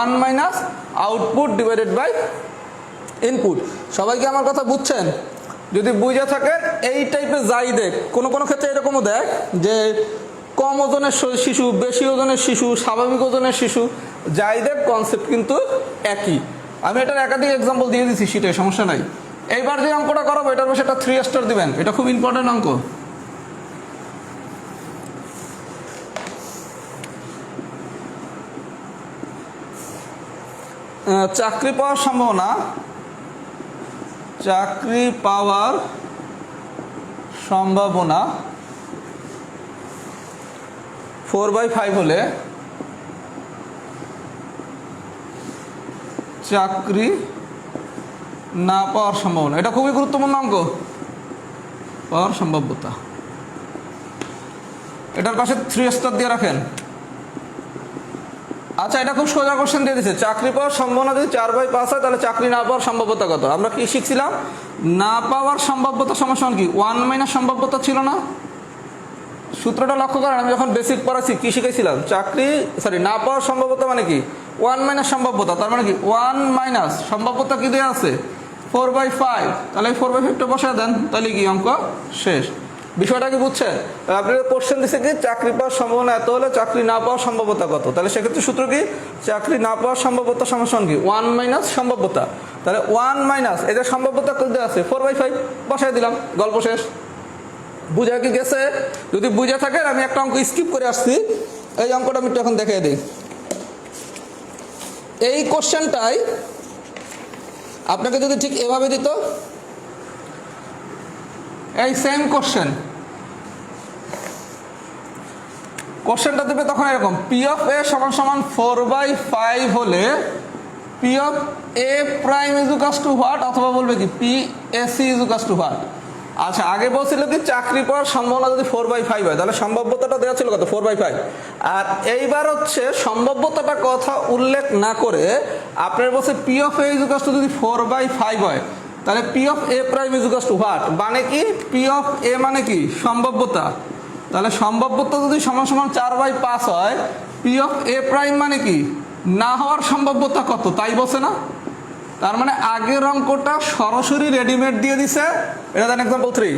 S1: 1 minus output divided by input. সবাই কি আমার কথা বুঝছেন? যদি বুঝে থাকেন এই টাইপের যাই দেখ, কোনো কোনো ক্ষেত্রে এরকমও দেখ যে কম ওজনের শিশু, বেশি ওজনের শিশু, স্বাভাবিক ওজনের শিশু, যাই দেখ কনসেপ্ট কিন্তু একই। আমি এটার একাধিক এক্সাম্পল দিয়ে দিচ্ছি শীটে, সমস্যা নাই। এইবার যে অঙ্কটা করাবো এটার পাশে একটা 3 স্টার দিবেন, এটা খুব ইম্পর্টেন্ট অঙ্ক। চাকরি পাওয়ার সম্ভাবনা, চাকরি পাওয়ার সম্ভাবনা 4/5 হলে চাকরি না পাওয়ার সম্ভাবনা, এটা খুবই গুরুত্বপূর্ণ অঙ্ক। পাওয়ার সম্ভাব্যতা, এটার পাশে 3 স্টার দিয়ে রাখেন। আচ্ছা, এটা খুব সোজা কোশ্চেন দিয়ে দিচ্ছে, চাকরি পাওয়ার সম্ভাবনা যদি 4/5 হয় তাহলে চাকরি না পাওয়ার সম্ভাব্যতা কত? আমরা কি শিখছিলাম? না পাওয়ার সম্ভাব্যতা সমান কি 1 মাইনাস সম্ভাব্যতা ছিল না? সূত্রটা লক্ষ্য করেন, আমি যখন বেসিক পড়াচ্ছি কি শিখেছিলাম? না পাওয়ার সম্ভাব্যতা মানে কি 1 মাইনাস সম্ভাব্যতা। তার মানে কি 1 মাইনাস সম্ভাব্যতা কি দেওয়া আছে 4/5, তাহলে 4/5টা বসায় দেন, তাহলে কি অঙ্ক শেষ। বিষয়টা কি বুঝছেন? আপনাদের কোশ্চেন দিচ্ছে কি চাকরি পাওয়ার সম্ভাবনা এত হলে চাকরি না পাওয়ার সম্ভাব্যতা কত, তাহলে সেক্ষেত্রে সূত্র কি চাকরি না পাওয়ার সম্ভাব্যতা সমান কি 1 মাইনাস সম্ভাব্যতা। তাহলে 1 মাইনাস এদের সম্ভাব্যতা কত আছে 4/5, বসায় দিলাম, গল্প শেষ। বুঝা কি গেছে? যদি বুঝে থাকেন আমি একটা অঙ্ক স্কিপ করে আসছি, এই অঙ্কটা আমি একটু এখন দেখিয়ে দিই। এই কোশ্চেনটাই আপনাকে যদি ঠিক এভাবে দিত, এই সেম কোশ্চেনটা দেবে তখন এরকম, পি অফ এ সমান সমান 4/5 হলে পি অফ এ প্রাইম ইজুকাস টু হোয়াট, অথবা বলবে কি পি এসি ইজুকাস টু হোয়াট। আচ্ছা, আগে বলছিল কি চাকরি পাওয়ার সম্ভাবনা যদি 4/5 হয় তাহলে সম্ভাব্যতাটা দেওয়া ছিল কত 4/5। আর এইবার হচ্ছে সম্ভাব্যতাটা কথা উল্লেখ না করে আপনার বলছে পি অফ এ ইজুকাস টু যদি 4/5 হয় তাহলে পি অফ এ প্রাইম ইজুকাস টু হোয়াট, মানে কি পি অফ এ মানে কি সম্ভাব্যতা। তাহলে সম্ভাব্যতা যদি সমান সমান 4/5 হয়, পি অফ এ প্রাইম মানে কি না হওয়ার সম্ভাব্যতা কত, তাই বলছে না? তার মানে আগের অঙ্কটা সরাসরি রেডিমেড দিয়ে দিছে, এটা দেন এক্সাম্পল 3,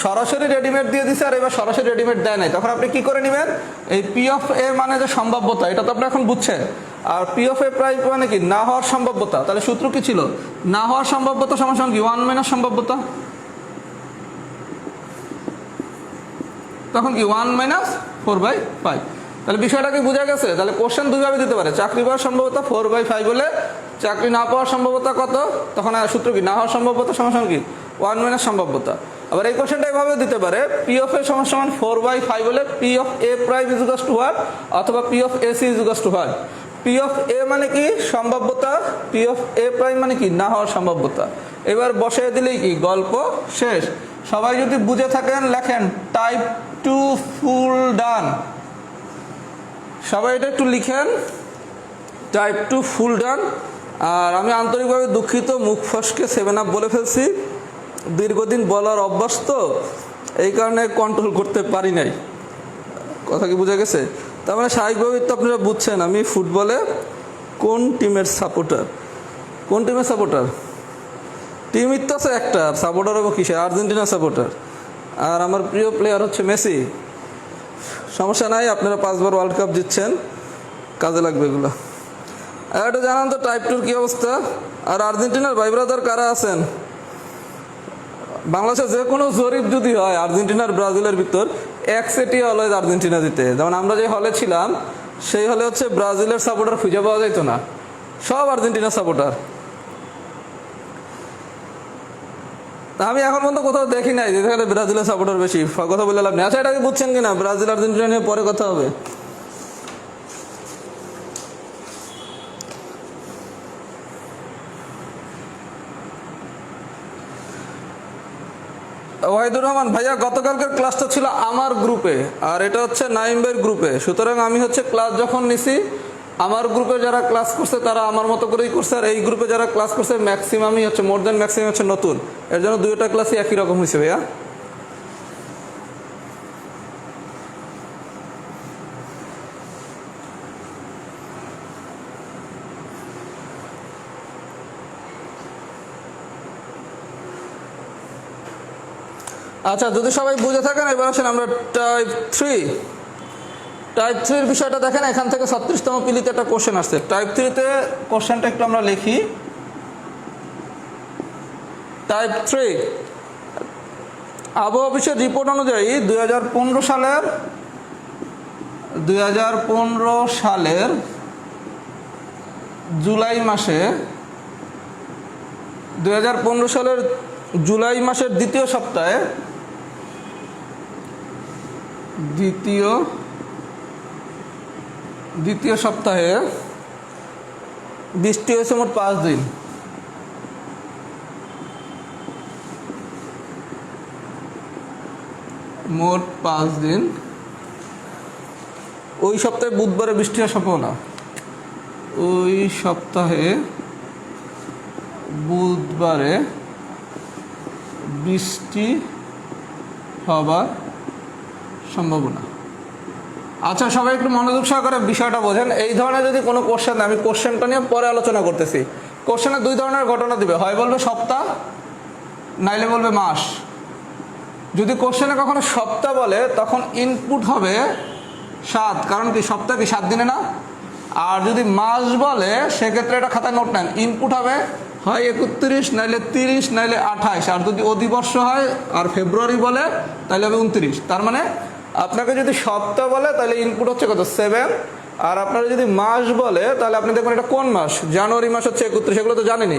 S1: সরাসরি রেডিমেড দিয়ে দিছে, আর এবার সরাসরি রেডিমেড দেয় নাই। তখন আপনি কি করে নেবেন, এই পি অফ এ মানে যে সম্ভাব্যতা, এটা তো আপনি এখন বুঝছেন, আর পি অফ এ প্রাইম মানে কি না হওয়ার সম্ভাব্যতা। তাহলে সূত্র কি ছিল, না হওয়ার সম্ভাব্যতা সমান কি 1 মাইনাস সম্ভাব্যতা, তখন কি 1 মাইনাস 4/5। তাহলে বিষয়টা কি বোঝা গেছে? তাহলে কোশ্চেন দুইভাবে দিতে পারে, চাকরি পাওয়ার সম্ভাব্যতা 4/5 হলে চাকরি না পাওয়ার সম্ভাব্যতা কত, তখন সূত্র কি না হওয়ার সম্ভাব্যতা সমান কি 1 মাইনাস সম্ভাব্যতা। আবার এই কোশ্চেনটা এভাবে দিতে পারে, পি অফ এ সমান 4/5 হলে পি অফ এ প্রাইম ইজুকাস টু হোয়াট, অথবা পি অফ এ সি ইজুকাস to what. P of A মানে কি সম্ভাব্যতা, পি অফ এ প্রাইম মানে কি না হওয়ার সম্ভাব্যতা। এবার বসিয়ে দিলেই কি গল্প শেষ। সবাই যদি বুঝে থাকেন লেখেন টাইপ 2 ফুল ডান, সবাই এটা একটু লিখেন টাইপ 2 ফুল ডান। আর আমি আন্তরিকভাবে দুঃখিত, মুখ ফসকে 7 আপ বলে ফেলছি, দীর্ঘদিন বলার অভ্যাস তো এই কারণে কন্ট্রোল করতে পারি নাই। কথা কি বোঝা গেছে? তার মানে স্বাভাবিকভাবেই তো আপনারা বুঝছেন আমি ফুটবলে কোন টিমের সাপোর্টার। কোন টিমের সাপোর্টার? টিম তো আছে একটা, সাপোর্টার হবো কিসে, আর্জেন্টিনা সাপোর্টার। আর আমার প্রিয় প্লেয়ার হচ্ছে মেসি। সমস্যা নাই, আপনারা 5 বার ওয়ার্ল্ড কাপ জিতছেন, কাজে লাগবে এগুলো। আর এটা জানান তো টাইপ 2 কি অবস্থা। আর আর্জেন্টিনার ভাই ব্রাদার কারা আছেন? বাংলাদেশে যে কোনো জরিপ যদি হয় আর্জেন্টিনার ব্রাজিলের ভিতর 1 অলওয়েজ আর্জেন্টিনা জিতে। যেমন আমরা যে হলে ছিলাম সেই হলে হচ্ছে ব্রাজিলের সাপোর্টার খুঁজে পাওয়া যেত না, সব আর্জেন্টিনার সাপোর্টার। তা আমি এখন পর্যন্ত কোথাও দেখি নাই যেখানে ব্রাজিলের সাপোর্টার বেশি, কথা বলে লাভ নেই। আচ্ছা, এটাকে বুঝছেন কিনা, ব্রাজিল আর্জেন্টিনা নিয়ে পরে কথা হবে। ওয়াহিদুর রহমান ভাইয়া, গতকালকের ক্লাসটা ছিল আমার গ্রুপে, আর এটা হচ্ছে নাইমের গ্রুপে। সুতরাং আমি হচ্ছে ক্লাস যখন নিছি, আমার গ্রুপে যারা ক্লাস করছে তারা আমার মতো করেই করছে, আর এই গ্রুপে যারা ক্লাস করছে ম্যাক্সিমামই হচ্ছে, মোর দেন ম্যাক্সিমাম হচ্ছে নতুন। এর জন্য দুইটা ক্লাসই একই রকম হয়েছে ভাইয়া। আচ্ছা, যদি সবাই বুঝে থাকেন এবার আসেন আমরা টাইপ 3 বিষয়টা দেখেন। এখান থেকে 36তম পিলিতে একটা কোশ্চেন আসছে। টাইপ 3-তে কোশ্চেনটা একটু আমরা লিখি। টাইপ 3, আবহাওয়া অফিসের রিপোর্ট অনুযায়ী 2015 সালের জুলাই মাসে 2015 সালের জুলাই মাসের দ্বিতীয় সপ্তাহে বৃষ্টি হয়েছে মোট 5 দিন। ওই সপ্তাহে বুধবারে বৃষ্টি হওয়ার সম্ভাবনা। ওই সপ্তাহে বুধবারে বৃষ্টি হবার সম্ভাবনা। আচ্ছা, সবাই একটু মনোযোগ সহকারে বিষয়টা বোঝেন। এই ধরনের যদি কোনো কোশ্চেন, আমি কোশ্চেনটা নিয়ে পরে আলোচনা করতেছি। কোশ্চেনে 2 ধরনের ঘটনা দিবে, হয় বলবে সপ্তাহ, নাইলে বলবে মাস। যদি কোশ্চেনে কখনো সপ্তাহ বলে তখন ইনপুট হবে 7, কারণ কি সপ্তাহ কি 7 দিনে না। আর যদি মাস বলে সেক্ষেত্রে এটা খাতায় নোট নেন, ইনপুট হবে হয় 31, নাইলে 30, নাইলে 28। আর যদি অধিবর্ষ হয় আর ফেব্রুয়ারি বলে তাহলে হবে 29। তার মানে আপনাকে যদি সপ্তাহ বলে তাহলে ইনপুট হচ্ছে কত, 7। আর আপনারা যদি মাস বলে তাহলে আপনি দেখবেন এটা কোন মাস। জানুয়ারি মাস হচ্ছে 31, এগুলো তো জানেনি।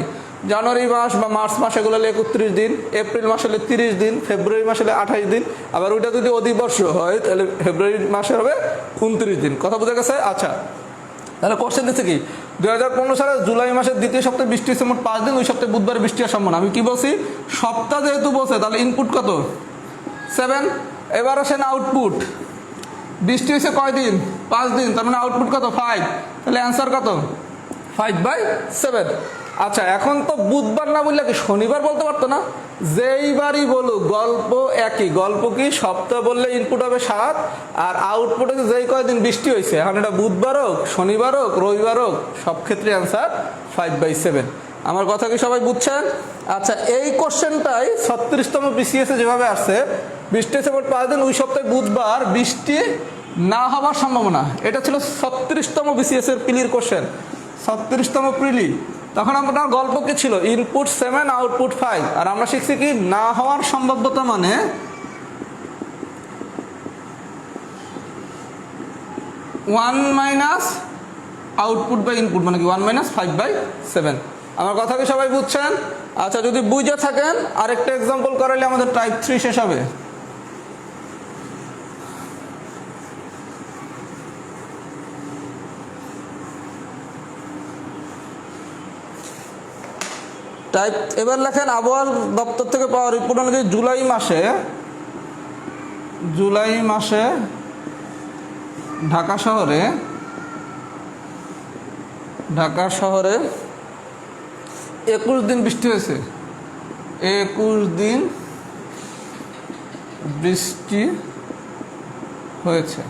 S1: জানুয়ারি মাস বা মার্চ মাস এগুলো হলে 31 দিন, এপ্রিল মাস হলে 30 দিন, ফেব্রুয়ারি মাস হলে 28 দিন। আবার ওইটা যদি অধিবর্ষ হয় তাহলে ফেব্রুয়ারি মাসে হবে 29 দিন। কথা বোঝা গেছে? আচ্ছা, তাহলে কোশ্চেন দিচ্ছে কি 2015 সালের জুলাই মাসের দ্বিতীয় সপ্তাহে বৃষ্টি হচ্ছে মোট 5 দিন। ওই সপ্তাহে বুধবার বৃষ্টি হওয়ার সম্ভাবনা। আমি কি বলছি, সপ্তাহ যেহেতু বলছে তাহলে ইনপুট কত, 7। এবার আসেন আউটপুট, বৃষ্টি হয়েছে কয় দিন, 5 দিন, তার মানে আউটপুট কত, 5। তাহলে অ্যান্সার কত, 5/7। আচ্ছা, এখন তো বুধবার না বললে কি শনিবার বলতে পারতো না? যেইবারই বলুক গল্প একই। গল্প কি, সপ্তাহ বললে ইনপুট হবে 7, আর আউটপুট হচ্ছে যেই কয়দিন বৃষ্টি হয়েছে। এখন এটা বুধবার হোক, শনিবার হোক, রবিবার হোক, সব ক্ষেত্রে অ্যান্সার 5/7। আমার কথা কি সবাই বুঝছেন? আচ্ছা, এই কোশ্চেনটাই 36তম বিসিএস যেভাবে আসছে, বৃষ্টি হয়েছে মোট 5 দিন, ওই সপ্তাহে বুধবার বৃষ্টি না হওয়ার সম্ভাবনা। এটা ছিল 36তম বিসিএস এর পিলির কোশ্চেন, 36তম প্রিলি। তখন আপনার গল্প কি ছিল, ইনপুট 7, আউটপুট 5। আর আমরা শিখছি কি, না হওয়ার সম্ভাব্যতা মানে আউটপুট বাই ইনপুট, মানে কি 1 - 5/7। আমার কথা কি সবাই বুঝছেন? আচ্ছা, যদি বুঝে থাকেন আরেকটা এক্সাম্পল করালে আমাদের টাইপ 3 শেষ হবে। টাইপ, এবার লেখেন আবহাওয়া দপ্তর থেকে পাওয়া রিপোর্ট অনুযায়ী জুলাই মাসে ঢাকা শহরে 21 দিন বৃষ্টি হয়েছে। 21 দিন বৃষ্টি হয়েছে।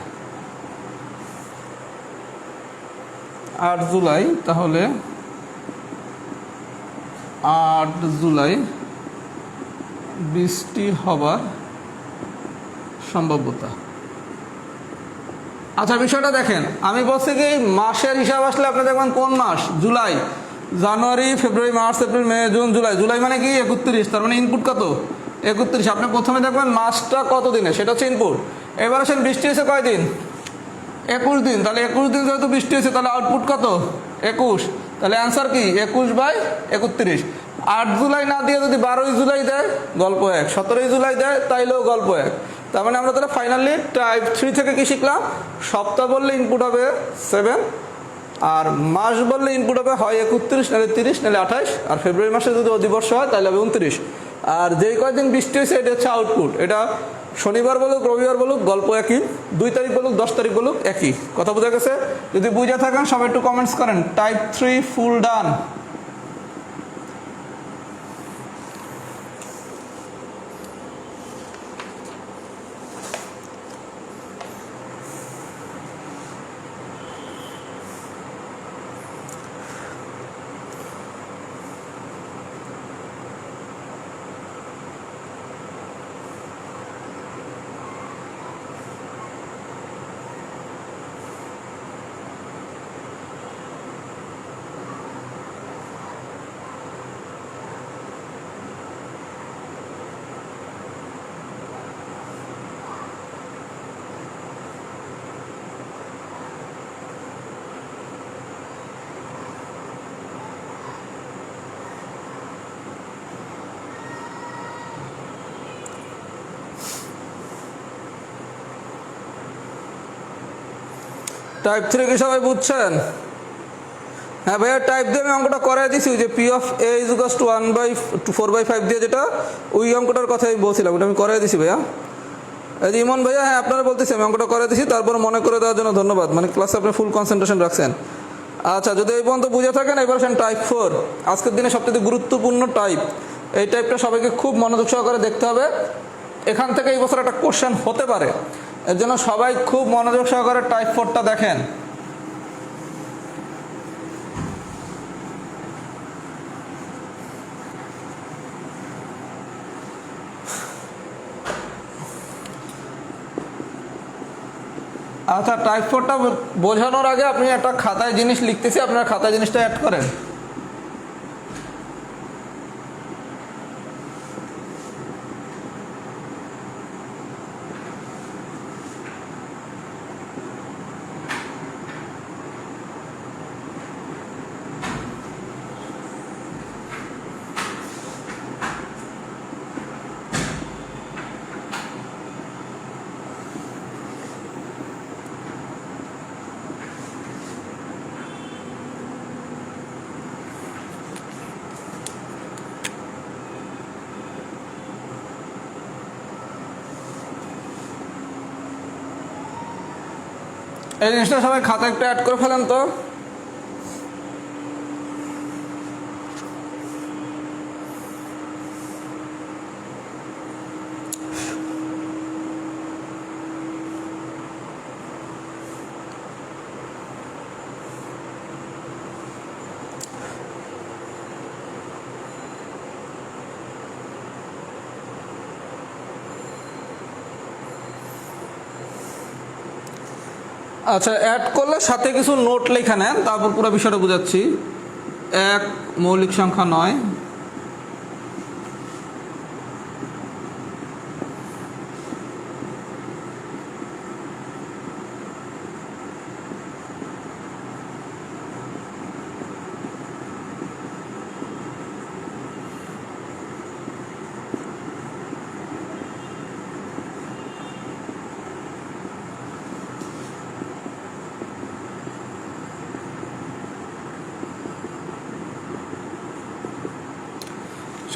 S1: 8 জুলাই, তাহলে 8 জুলাই বৃষ্টি হবার সম্ভাব্যতা। আচ্ছা, বিষয়টা দেখেন, আমি বলছি কি মাসের হিসাব আসলে আপনি দেখবেন কোন মাস, জুলাই। জানুয়ারি, ফেব্রুয়ারি, মার্চ, এপ্রিল, মে, জুন, জুলাই। জুলাই মানে কি 31, তার মানে ইনপুট কত, 31। আপনি প্রথমে দেখবেন মাসটা কত দিনে, সেটা হচ্ছে ইনপুট। এবার আসেন বৃষ্টি হয়েছে কয় দিন, 21 দিন। তাহলে 21 দিন যেহেতু বৃষ্টি হয়েছে তাহলে আউটপুট কত, 21। তাহলে অ্যান্সার কি 21/31। 8 জুলাই না দিয়ে যদি 12 জুলাই দেয় গল্প 1, 17 জুলাই দেয় তাইলেও গল্প 1। তার মানে আমরা তাহলে ফাইনালি টাইপ 3 থেকে কি শিখলাম? সপ্তাহ বললে ইনপুট হবে 7, আর মাস বললে ইনপুট হবে হয় 31, নাহলে 30, নাহলে 28, আর ফেব্রুয়ারি মাসে যদি অধিবর্ষ হয় তাহলে হবে 29। আর যেই কয়েকদিন বৃষ্টি হয়েছে এটা হচ্ছে আউটপুট। এটা শনিবার বলুক, রবিবার বলুক, গল্প একই। 2 তারিখ বলুক, 10 তারিখ বলুক, একই। কথা বোঝা গেছে? যদি বুঝে থাকেন সবাই একটু কমেন্টস করেন টাইপ 3 ফুল ডান। টাইপ 3 কি সবাই বুঝছেন? হ্যাঁ ভাইয়া, টাইপ দিয়ে আমি অঙ্কটা করাই দিছি, যে P of A is equals to 1/4/5 দিয়ে, যেটা ওই অঙ্কটার কথাই বলছিলাম, ওটা আমি করাই দিছি ভাইয়া। এই যে ইমন ভাইয়া, হ্যাঁ আপনারা বলতেছি আমি অঙ্কটা করাই দিছি, তারপর মনে করে দেওয়ার জন্য ধন্যবাদ। মানে ক্লাসে আপনি ফুল কনসেন্ট্রেশন রাখছেন। আচ্ছা, যদি এই পর্যন্ত বুঝে থাকেন, এবার আসেন টাইপ 4, আজকের দিনে সবচেয়ে গুরুত্বপূর্ণ টাইপ। এই টাইপটা সবাইকে খুব মনোযোগ সহকারে দেখতে হবে। এখান থেকে এই বছর একটা কোশ্চেন হতে পারে, এর জন্য সবাই খুব মনোযোগ সহকারে টাইপ 4টা দেখেন। আচ্ছা, টাইপ 4টা বোঝানোর আগে আপনি একটা খাতায় জিনিস লিখতেছি, আপনারা খাতায় জিনিসটা অ্যাড করেন। এই জিনিসটা সবাই খাতায় একটু অ্যাড করে ফেলেন তো। আচ্ছা, অ্যাড করলে সাথে কিছু নোট লেখা নেন, তারপর পুরো বিষয়টা বুঝাচ্ছি। 1 মৌলিক সংখ্যা নয়,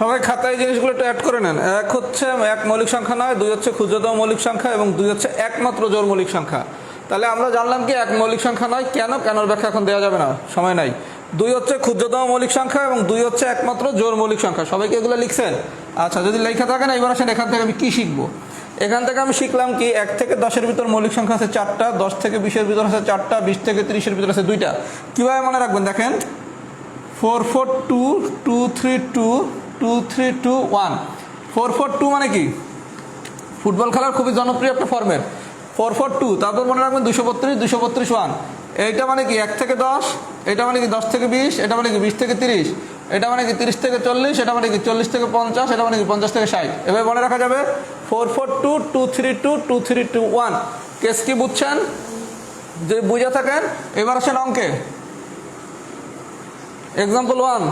S1: সবাই খাতায় জিনিসগুলো একটু অ্যাড করে নেন। 1 হচ্ছে 1 মৌলিক সংখ্যা নয়, 2 হচ্ছে ক্ষুদ্রতম মৌলিক সংখ্যা, এবং 2 হচ্ছে একমাত্র জোড় মৌলিক সংখ্যা। তাহলে আমরা জানলাম কি 1 মৌলিক সংখ্যা নয়, কেনর ব্যাখ্যা এখন দেওয়া যাবে না, সময় নাই। 2 হচ্ছে ক্ষুদ্রতম মৌলিক সংখ্যা, এবং 2 হচ্ছে একমাত্র জোড় মৌলিক সংখ্যা। সবাইকে এগুলো লিখছেন? আচ্ছা, যদি লেখা থাকে না, এবার আসেন এখান থেকে আমি কি শিখবো। এখান থেকে আমি শিখলাম কি 1 থেকে 10-এর ভিতর মৌলিক সংখ্যা আছে 4টা, 10 থেকে 20-এর ভিতর আছে 4টা, 20 থেকে 30-এর ভিতর আছে 2টা। কীভাবে মনে রাখবেন দেখেন, 4 4 2 2 3 2 2 3 2 1। 4 4 2 মানে কি? ফুটবল খেলার খুবই জনপ্রিয় একটা ফর্মেট। 4 4 2, তারপর মনে রাখবেন 232 232 1। এইটা মানে কি 1 থেকে 10, এটা মানে কি 10 থেকে 20, এটা মানে কি 20 থেকে 30, এটা মানে কি 30 থেকে 40, এটা মানে কি 40 থেকে 50, এটা মানে কি 50 থেকে 60। এভাবে মনে রাখা যাবে 4 4 2 2 3 2 2 3 2 1। কেস কি বুঝছেন? যদি বুঝে থাকেন এবার আসেন অঙ্কে। এক্সাম্পল 1,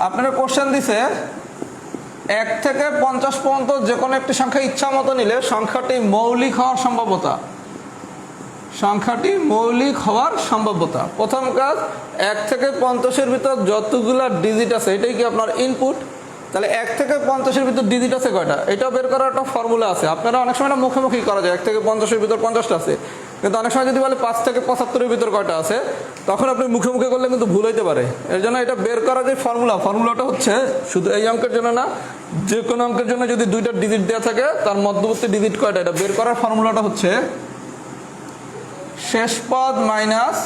S1: আপনারা কোশ্চেন দিছে 1 থেকে 50 পর্যন্ত যে কোনো একটি সংখ্যা ইচ্ছা মতো নিলে সংখ্যাটি মৌলিক হওয়ার সম্ভাব্যতা, সংখ্যাটি মৌলিক হওয়ার সম্ভাব্যতা। প্রথম কাজ, 1 থেকে 50-এর ভিতর যতগুলা ডিজিট আছে এটাই কি আপনার ইনপুট। তাহলে 1 থেকে 50-এর ভিতর ডিজিট আছে কয়টা, এটাও বের করার একটা ফর্মুলা আছে। আপনারা অনেক সময় মুখোমুখি করা যায় 1 থেকে 50-এর ভিতর 50টা আছে, কিন্তু অনেক সময় যদি বলে 5 থেকে 75-এর ভিতর কয়টা আছে, তখন আপনি মুখে মুখে করলে কিন্তু ভুল হইতে পারে। এর জন্য এটা বের করা যে ফর্মুলাটা হচ্ছে শুধু এই অঙ্কের জন্য না, যে কোনো অঙ্কের জন্য যদি 2টা ডিজিট দেওয়া থাকে তার মধ্যবর্তী ডিজিট কয়টা, এটা বের করার ফর্মুলাটা হচ্ছে শেষ পদ মাইনাস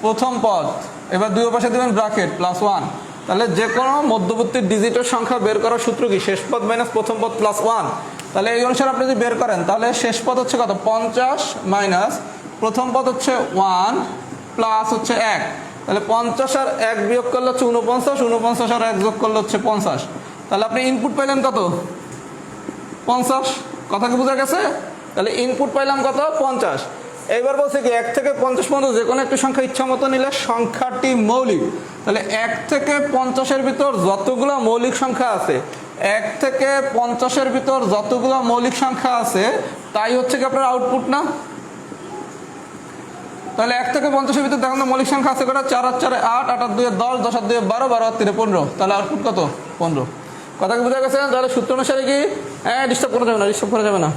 S1: প্রথম পদ, এবার দুই পাশে দেবেন ব্র্যাকেট +1। তাহলে যে কোনো মধ্যবর্তী ডিজিটের সংখ্যা বের করার সূত্র কি, শেষ পদ মাইনাস প্রথম পদ +1। তাহলে এই অনুসারে আপনি যদি বের করেন তাহলে শেষ পদ হচ্ছে কত, 50 মাইনাস প্রথম পদ হচ্ছে 1 প্লাস হচ্ছে 1। তাহলে 50 আর 1 বিয়োগ করলে হচ্ছে 49, 49 আর 1 যোগ করলে হচ্ছে 50। তাহলে আপনি ইনপুট পাইলেন কত, 50। কথা কি বোঝা গেছে? তাহলে ইনপুট পাইলাম কত, 50। এইবার বলছে কি 1 থেকে 50 পর্যন্ত যে কোনো একটা সংখ্যা ইচ্ছা মতো নিলে সংখ্যাটি মৌলিক। তাহলে 1 থেকে 50-এর ভিতর যতগুলো মৌলিক সংখ্যা আছে, 1 থেকে 50-এর ভিতর যতগুলো মৌলিক সংখ্যা আছে তাই হচ্ছে কি আপনার আউটপুট না। তাহলে 1 থেকে 50-এর ভিতর দেখুন তো মৌলিক সংখ্যা আছে কটা, 4 আর 4 8, 8 আর 2 10, 10 আর 2 12, 12 আর 3 15। তাহলে আউটপুট কত, 15। কথা কি বোঝা গেছে? তাহলে সূত্র অনুসারে কি ডিস্টার্ব করা যাবে না,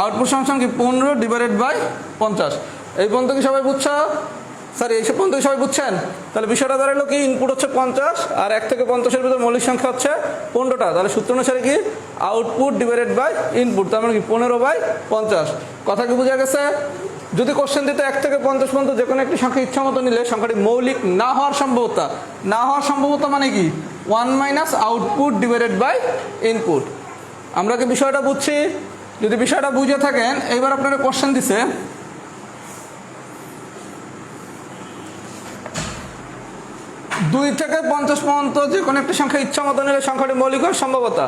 S1: আউটপুট সমান কি 15/50। এই পর্যন্ত কি সবাই বুঝছো? স্যার এইসব পর্যন্ত কি সবাই বুঝছেন? তাহলে বিষয়টা দাঁড়ালো কি, ইনপুট হচ্ছে 50 আর 1 থেকে 50-এর ভিতর মৌলিক সংখ্যা হচ্ছে 15টা। তাহলে সূত্র অনুসারে কি আউটপুট ডিভাইডেড বাই ইনপুট, তার মানে কি 15/50। কথা কি বোঝা গেছে? যদি কোশ্চেন দিতে 1 থেকে 50 পর্যন্ত যে কোনো একটি সংখ্যা ইচ্ছা মতো নিলে সংখ্যাটি মৌলিক না হওয়ার সম্ভাব্যতা মানে কি 1 minus output divided by input. আমরা কি বিষয়টা বুঝছি? যদি বিষয়টা বুঝে থাকেন, এইবার আপনারা কোশ্চেন দিছে 2 থেকে 50 পর্যন্ত যে কোনো একটি সংখ্যা ইচ্ছা মতো নিলে সংখ্যাটি মৌলিক হওয়ার সম্ভাব্যতা।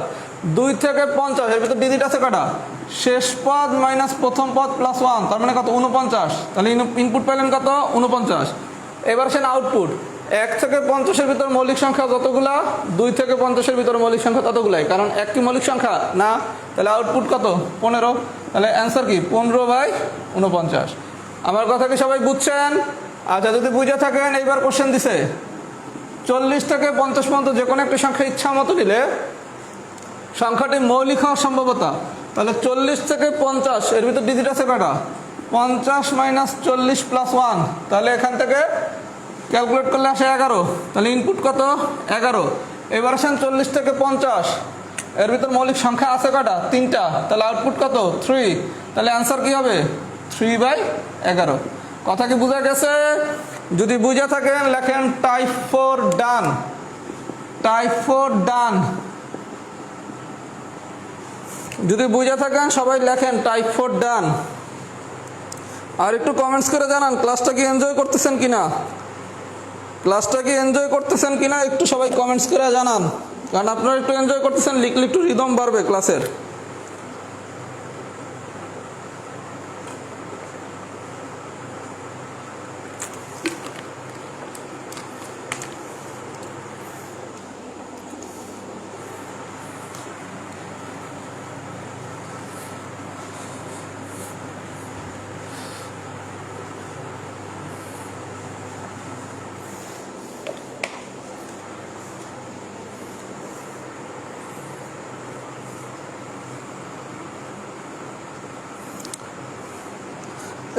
S1: 2 থেকে 50 এর ভিতর ডিজিট আছে কটা, শেষ পদ মাইনাস প্রথম পদ +1, তার মানে কত, 49। তাহলে ইনপুট পাইলেন কত, 49। এবার সেন আউটপুট 1 থেকে 50-এর ভিতর মৌলিক সংখ্যা যতগুলা, 2 থেকে 50-এর ভিতর মৌলিক সংখ্যা ততগুলাই, কারণ একটি মৌলিক সংখ্যা না। তাহলে আউটপুট কত, 15। তাহলে অ্যান্সার কি 15/49। আমার কথা কি সবাই বুঝছেন? আচ্ছা, যদি বুঝে থাকেন এইবার কোশ্চেন দিছে 40 থেকে 50 পর্যন্ত যে কোনো একটা সংখ্যা ইচ্ছা মতো নিলে সংখ্যাটি মৌলিক হওয়ার সম্ভাব্যতা। তাহলে 40 থেকে 50 এর ভিতর ডিজিট আছে কটা, 50 মাইনাস 40 +1। তাহলে এখান থেকে ক্যালকুলেট করলে আসে 11। তাহলে ইনপুট কত, 11। এবার আসেন 40 থেকে 50 এর ভিতর মৌলিক সংখ্যা আছে কটা, 3টা। তাহলে আউটপুট কত, 3। তাহলে অ্যান্সার কি হবে 3/11। কথা কি বোঝা গেছে? যদি বুঝে থাকেন লেখেন টাইপ 4 ডান, টাইপ 4 ডান। যদি বুঝে থাকেন সবাই লেখেন টাইপ 4 ডান। আর একটু কমেন্টস করে জানান ক্লাসটা কি এনজয় করতেছেন কিনা, ক্লাসটা কি এনজয় করতেছেন কিনা একটু সবাই কমেন্টস করে জানান, কারণ আপনারা একটু এনজয় করতেছেন, লিখলে একটু রিদম বাড়বে ক্লাসের।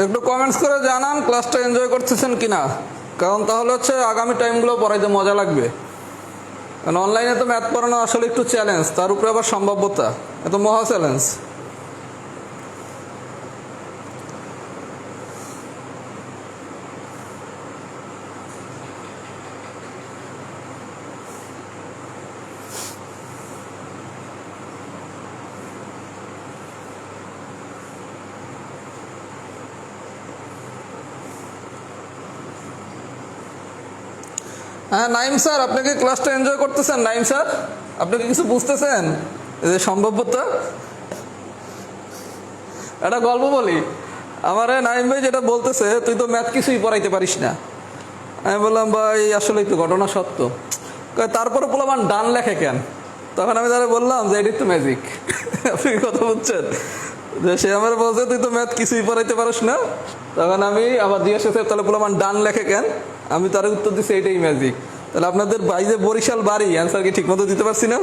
S1: একটু কমেন্টস করে জানান ক্লাসটা এনজয় করতেছেন কিনা, কারণ তাহলে হচ্ছে আগামী টাইমগুলো পড়াইতে মজা লাগবে। কারণ অনলাইনে তো ম্যাথ পড়ানো আসলে একটু চ্যালেঞ্জ, তার উপরে আবার সম্ভাব্যতা, এত মহা চ্যালেঞ্জ। হ্যাঁ নাইম স্যার, আপনি কি ক্লাসটা এনজয় করতেছেন? নাইম স্যার, আপনি কি কিছু বুঝতেছেন? এই যে সম্ভাব্যতা, একটা গল্প বলি। আমার নাইম ভাই যেটা বলতেছে, তুই তো ম্যাথ কিছুই পড়াইতে পারিস না। আমি বললাম ভাই আসলেই তো ঘটনা সত্য। তারপরে পোলাপান ডান লেখে কেন? তখন আমি তাহলে বললাম যে এটি তো ম্যাজিক। আপনি কথা বুঝছেন? যে সে আমার বলছে তুই তো ম্যাথ কিছুই পড়াইতে পারিস না। তখন আমি আবার জিজ্ঞাসা করছি তাহলে পোলাপান ডান লেখে কেন? আমি তার উত্তর দিচ্ছি এটাই ম্যাজিক। তাহলে আপনাদের বাইরে বরিশাল বাড়ি, অ্যান্সার কি ঠিক মতো দিতে পারছি না?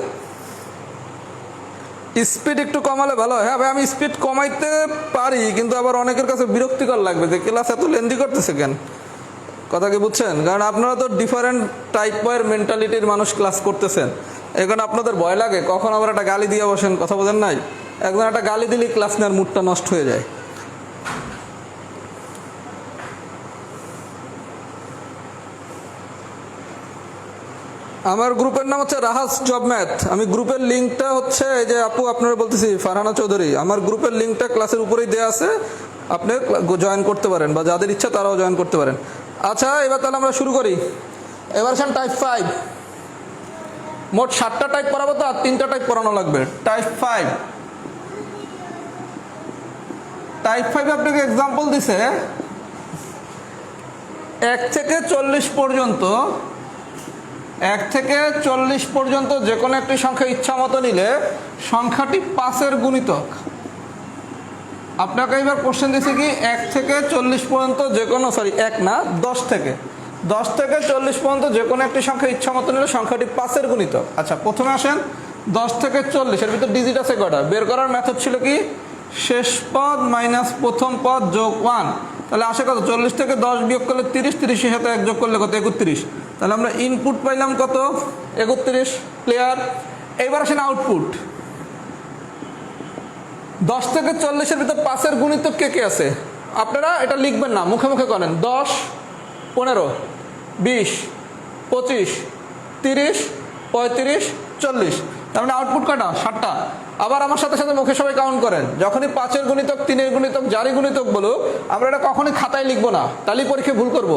S1: স্পিড একটু কমালে ভালো হয়। হ্যাঁ ভাই, আমি স্পিড কমাইতে পারি, কিন্তু আবার অনেকের কাছে বিরক্তিকর লাগবে যে ক্লাস এত লেন্দি করতেছে কেন। কথা কি বুঝছেন? কারণ আপনারা তো ডিফারেন্ট টাইপের মেন্টালিটির মানুষ ক্লাস করতেছেন, এখন আপনাদের ভয় লাগে কখন আবার একটা গালি দিয়ে বসেন। কথা বোঝেন নাই? একজন একটা গালি দিলেই ক্লাস নেওয়ার মুডটা নষ্ট হয়ে যায়। আমার গ্রুপের নাম হচ্ছে রাহাস জব ম্যাথ। আমি গ্রুপের লিঙ্কটা হচ্ছে এই যে আপু আপনারা বলতেছি ফারহানা চৌধুরী, আমার গ্রুপের লিঙ্কটা ক্লাসের উপরেই দেওয়া আছে, আপনি জয়েন করতে পারেন বা যাদের ইচ্ছা তারাও জয়েন করতে পারেন। আচ্ছা, এবার তাহলে আমরা শুরু করি। এবার আসেন টাইপ 5। মোট 7টা টাইপ পড়াবো তো, আর 3টা টাইপ পড়ানো লাগবে। টাইপ 5, টাইপ 5 আপনাকে এক্সাম্পল দিছে 1 থেকে 40 পর্যন্ত। 1 থেকে 40 পর্যন্ত যে কোনো একটি সংখ্যা ইচ্ছা মতো নিলে সংখ্যাটি 5-এর গুণিতক। আপনাকে এবার কোশ্চেন দিয়েছে কি 1 থেকে 40 পর্যন্ত যে কোনো, সরি 1 না 10 থেকে 40 পর্যন্ত যে কোনো একটি সংখ্যা ইচ্ছা মতো নিলে সংখ্যাটি 5-এর গুণিতক। আচ্ছা, প্রথমে আসেন 10 থেকে 40 এর ভিতর ডিজিট আছে কয়টা? বের করার মেথড ছিল কি শেষ পদ মাইনাস প্রথম পদ যোগ 1। তাহলে আসে কত? 40 থেকে 10 বিয়োগ করলে 30, 30-এর সাথে 1 যোগ করলে কত? 31। তাহলে আমরা ইনপুট পাইলাম কত? 31। ক্লিয়ার? এইবার আসেন আউটপুট। 10 থেকে 40-এর ভিতর 5-এর গুণিতক কে কে আছে? আপনারা এটা লিখবেন না, মুখে মুখে করেন। 10, 15, 20, 25, 30, 35, 40। তার মানে আউটপুট কয়টা? 7টা। আবার আমার সাথে সাথে মুখে সবাই কাউন্ট করেন। যখনই 5-এর গুণিতক, 3-এর গুণিতক, যারই গুণিতক বলুক, আমরা এটা কখনই খাতায় লিখবো না, তাহলে পরীক্ষায় ভুল করব।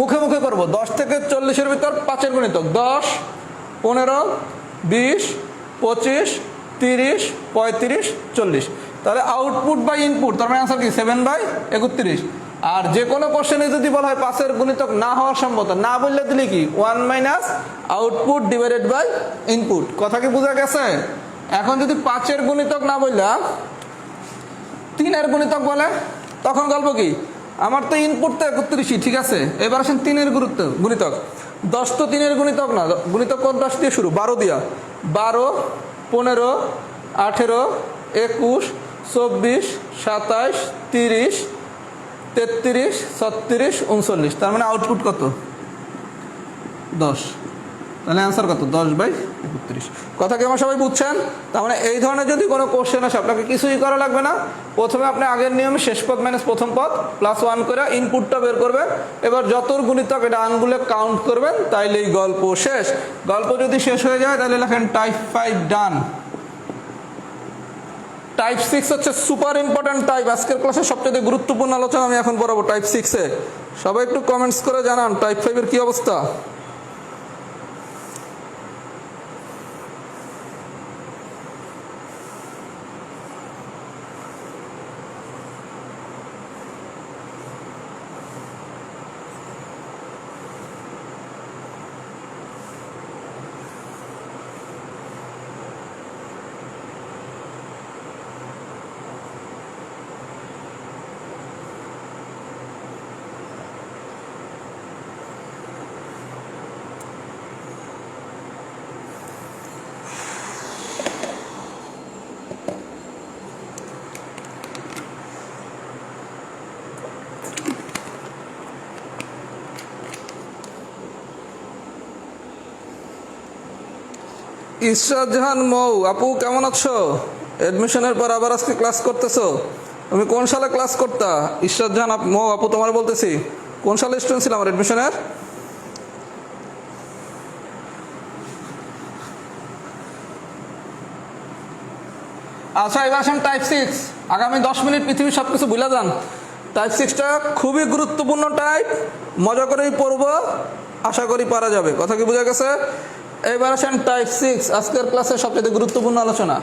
S1: মুখে মুখে করব। 10 থেকে 40-এর ভিতর 5-এর গুণিতক 10, 15, 20, 25, 30, 35, 40। তাহলে আউটপুট বাই ইনপুট, তার মানে আনসার কি 7/31। আর যে কোনো কোশ্চেনে যদি বলা হয় 5-এর গুণিতক না হওয়ার সম্ভাবনা, না বললে দিলে কি 1 minus output divided by input. কথা কি বোঝা গেছে? এখন যদি 5-এর গুণিতক না বললাম 3-এর গুণিতক বলে, তখন গল্প কি? আমার তো ইনপুট তো 31, ঠিক আছে। এবার আসেন 3-এর গুণিতক। 10 তো 3-এর গুণিতক না, গুণিতক কোন 10 দিয়ে শুরু? 12 দিয়া। 12, 15, 18, 21, 24, 27, 30, 33, 36, 39। তার মানে আউটপুট কত? 10। তাহলে অ্যান্সার কত? 10/31। কথা কি আমার সবাই বুঝছেন? তার মানে এই ধরনের যদি কোনো কোশ্চেন আসে আপনাকে কিছুই করা লাগবে না। প্রথমে আপনি আগের নিয়মে শেষ পদ মাইনাস প্রথম পদ প্লাস 1 করে ইনপুটটা বের করবেন। এবার যতর গুণিতক এটা আঙ্গুলে কাউন্ট করবেন, তাইলেই গল্প শেষ। গল্প যদি শেষ হয়ে যায় তাহলে লেখেন টাইপ 5 ডান। টাইপ 6 হচ্ছে সুপার ইম্পর্টেন্ট টাইপ। আজকের ক্লাসে সবচেয়ে গুরুত্বপূর্ণ আলোচনা আমি এখন পড়াবো টাইপ 6-এ। সবাই একটু কমেন্টস করে জানান টাইপ 5-এর কি অবস্থা। ইশরাত জাহান মৌ আপু কেমন আছো? এডমিশনের পর আবার আজকে ক্লাস করতেছো? তুমি কোন সালে ক্লাস করতা? ইশরাত জাহান মৌ আপু তোমার বলতেছি, কোন সালে স্টুডেন্ট ছিল আমার এডমিশনের? আচ্ছা, এবার আসেন টাইপ 6। আগামী 10 মিনিট পৃথিবীর সব কিছু ভুলে যান। টাইপ 6টা খুবই গুরুত্বপূর্ণ টাইপ, মজা করেই পড়বো, আশা করি পারা যাবে। কথা কি বোঝা গেছে? এবার আসেন টাইপ 6, আজকের ক্লাসের সবচেয়ে গুরুত্বপূর্ণ আলোচনা।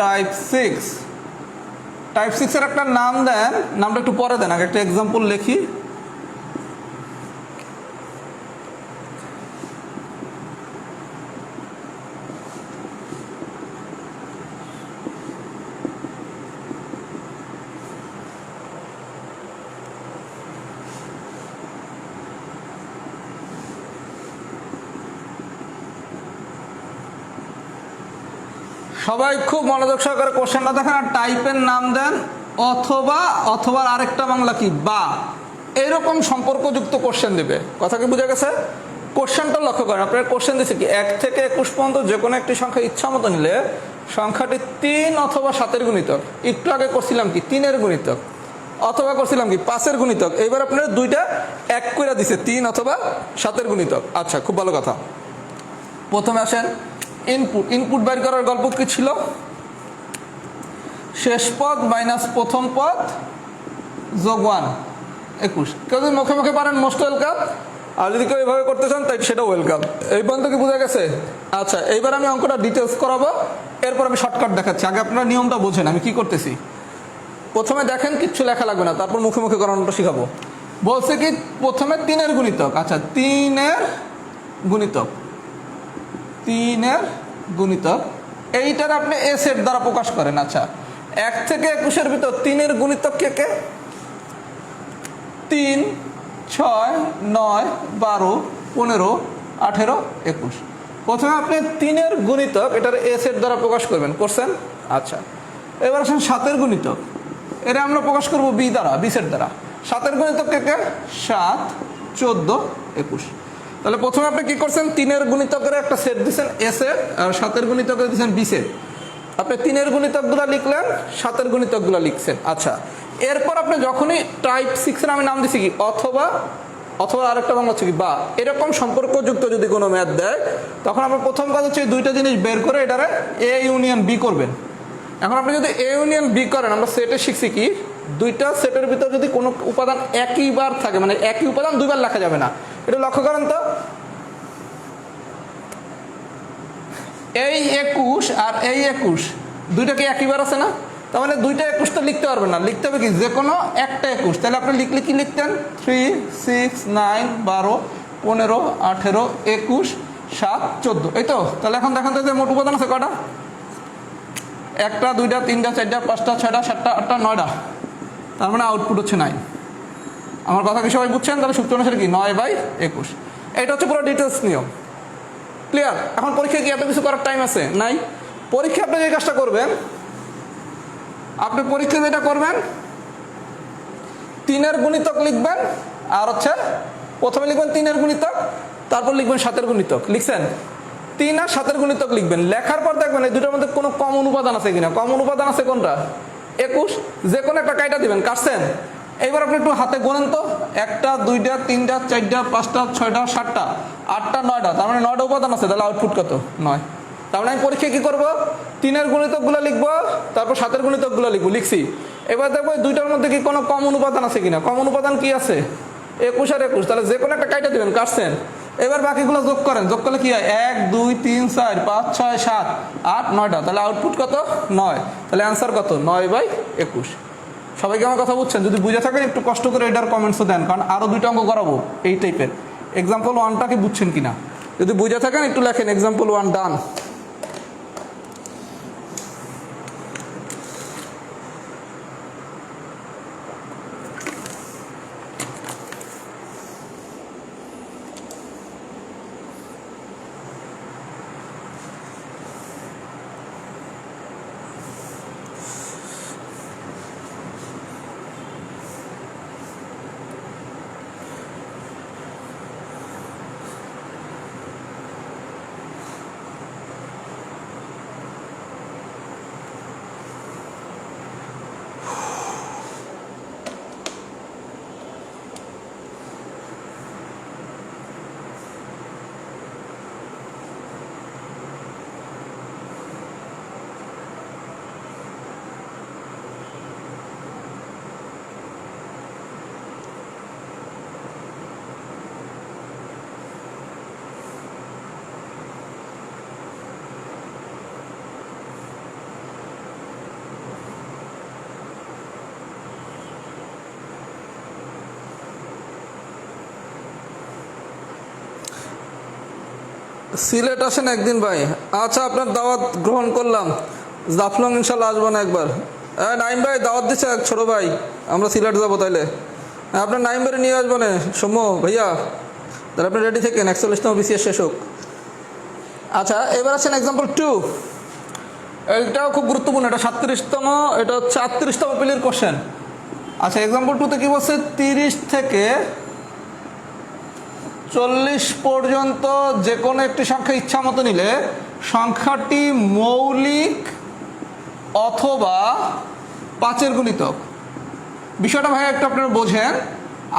S1: টাইপ 6, টাইপ 6-এর একটা নাম দেন, নামটা একটু পরে দেন, আগে একটা এক্সাম্পল লিখি। সবাই খুব মনোযোগ সহকারে কোশ্চেনটা দেখেন আর টাইপের নাম দেন, অথবা অথবা আরেকটা বাংলা কি বা, এরকম সম্পর্কযুক্ত কোশ্চেন দিবে। কথা কি বুঝা গেছে? কোশ্চেনটা লক্ষ্য করেন, আপনার কোশ্চেন দিচ্ছে কি 1 থেকে 21 পর্যন্ত যে কোনো একটি সংখ্যা ইচ্ছা মতো নিলে সংখ্যাটি 3 অথবা 7-এর গুণিতক। একটু আগে করছিলাম কি 3-এর গুণিতক, অথবা করছিলাম কি 5-এর গুণিতক। এইবার আপনার দুইটা এক করে দিছে, 3 অথবা 7-এর গুণিতক। আচ্ছা, খুব ভালো কথা। প্রথমে আসেন ইনপুট। ইনপুট বাইর করার গল্প কি ছিল? শেষ পদ মাইনাস প্রথম পদ যোগ 1 21। কেউ যদি মুখে মুখে পারেন মোস্ট ওয়েলকাম, আর যদি কেউ এইভাবে করতে চান তাই সেটাও ওয়েলকাম। এই পর্যন্ত কি বোঝা গেছে? আচ্ছা, এইবার আমি অঙ্কটা ডিটেলস করাবো, এরপর আমি শর্টকাট দেখাচ্ছি। আগে আপনারা নিয়মটা বোঝেন আমি কি করতেছি। প্রথমে দেখেন কিচ্ছু লেখা লাগবে না, তারপর মুখে মুখে করানোটা শিখাবো। বলছে কি প্রথমে 3-এর গুণিতক। আচ্ছা, 3-এর গুণিতক, 3-এর গুণিতক এইটার আপনি এ সেট দ্বারা প্রকাশ করেন। আচ্ছা, 1 থেকে 21-এর ভিতর 3-এর গুণিতক কে কে? 3, 6, 9, 12, 15, 18, 21। প্রথমে আপনি 3-এর গুণিতক এটার এ সেট দ্বারা প্রকাশ করবেন, করছেন? আচ্ছা, এবার আসেন 7-এর গুণিতক। এটা আমরা প্রকাশ করব বি দ্বারা, বি সেট দ্বারা। 7-এর গুণিতক কে কে? 7, 14, 21। তাহলে প্রথমে আপনি কি করছেন? 3-এর গুণিতকের একটা সেট দিচ্ছেন এ সেট, আর 7-এর গুণিতকের দিচ্ছেন বি সেট। আপনি 3-এর গুণিতকগুলো লিখলেন, 7-এর গুণিতকগুলো লিখছেন। আচ্ছা, এরপর আপনি যখনই টাইপ 6-এর আমি নাম দিছি কি অথবা, অথবা আরেকটা বাংলা হচ্ছে কি বা, এরকম সম্পর্কযুক্ত যদি কোনো ম্যাথ দেয়, তখন আপনার প্রথম কাজ হচ্ছে দুইটা জিনিস বের করে এটারে এ ইউনিয়ন বি করবেন। এখন আপনি যদি এ ইউনিয়ন বি করেন, আমরা সেটে শিখছি কি দুইটা সেটের ভিতর যদি কোনো উপাদান একইবার থাকে, মানে একই উপাদান দুইবার লেখা যাবে না। এটা লক্ষ্য করেন তো, এই 21 আর এই 21 দুইটা কি একইবার আছে না? তার মানে দুইটা 21 তো লিখতে পারবেন না, লিখতে হবে কি যে কোনো একটা 21। তাহলে আপনি লিখলে কি লিখতেন? 3, 6, 9, 12, 15, 18, 21, 7, 14। এই তো। তাহলে এখন দেখেন তো যে মোট উপাদান আছে কটা? 1টা, 2টা, 3টা, 4টা, 5টা, 6টা, 7টা, 8টা, 9টা। তার মানে আউটপুট হচ্ছে 9। আমার কথা কি সবাই বুঝছেন? তাহলে সূত্র অনুসারে কি 9/21। এটা হচ্ছে পুরো ডিটেলস নিয়ম। ক্লিয়ার? এখন পরীক্ষায় কি এত কিছু করার টাইম আছে? নাই। পরীক্ষা আপনি যে কাজটা করবেন, আপনি পরীক্ষা যেটা করবেন 3-এর গুণিতক লিখবেন, আর হচ্ছে প্রথমে লিখবেন 3-এর গুণিতক, তারপর লিখবেন 7-এর গুণিতক। লিখছেন? 3 আর 7-এর গুণিতক লিখবেন। লেখার পর দেখবেন এই দুটোর মধ্যে কোনো কমন উপাদান আছে কিনা। কমন উপাদান আছে কোনটা? 21। যে কোনো একটা কাইটা দিবেন। কাটছেন? এইবার আপনি একটু হাতে গোনেন তো, 1টা, 2টা, 3টা, 4টা, 5টা, 6টা, 7টা, 8টা, 9টা। তার মানে 9টা উপাদান আছে। তাহলে আউটপুট কত? 9। তার মানে আমি পরীক্ষায় কি করবো? 3-এর গুণিতকগুলো লিখবো, তারপর 7-এর গুণিতকগুলো লিখবো। লিখছি। এবার দেখবো দুইটার মধ্যে কি কোনো কমন উপাদান আছে কিনা। কমন উপাদান কি আছে? 21 আর 21। তাহলে যে কোনো একটা কাইটা দিবেন। কাটছেন? এবার বাকিগুলো যোগ করেন। যোগ করলে কি হয়? 1, 2, 3, 4, 5, 6, 7, 8, 9টা। তাহলে আউটপুট কত? 9। তাহলে অ্যান্সার কত? 9/21। সবাইকে আমার কথা বুঝছেন? যদি বুঝে থাকেন একটু কষ্ট করে এটার কমেন্টসও দেন, কারণ আরও 2টা অঙ্ক করাবো এই টাইপের। এক্সাম্পল 1টাকে বুঝছেন কিনা যদি বুঝে থাকেন একটু লেখেন এক্সাম্পল 1 ডান। সিলেট আসেন একদিন ভাই। আচ্ছা, আপনার দাওয়াত গ্রহণ করলাম। জাফলং ইনশাল্লাহ আসবো না একবার। নাইম ভাই দাওয়াত দিচ্ছে এক ছোটো ভাই, আমরা সিলেট যাবো। তাইলে আপনার নাইম ভাই নিয়ে আসবো না সৌম্য ভাইয়া। তাহলে আপনি রেডি থাকেন, 41তম বিসিএস শেষ হোক। আচ্ছা, এবার আসেন এক্সাম্পল 2। এইটাও খুব গুরুত্বপূর্ণ, এটা 37তম, এটা হচ্ছে 38তম পিলির কোশ্চেন। আচ্ছা এক্সাম্পল 2 তে কি বলছে, 30 থেকে 40 পর্যন্ত যে কোনো একটি সংখ্যা ইচ্ছা মতো নিলে সংখ্যাটি মৌলিক অথবা 5-এর গুণিতক। বিষয়টা ভাই একটু আপনারা বোঝেন,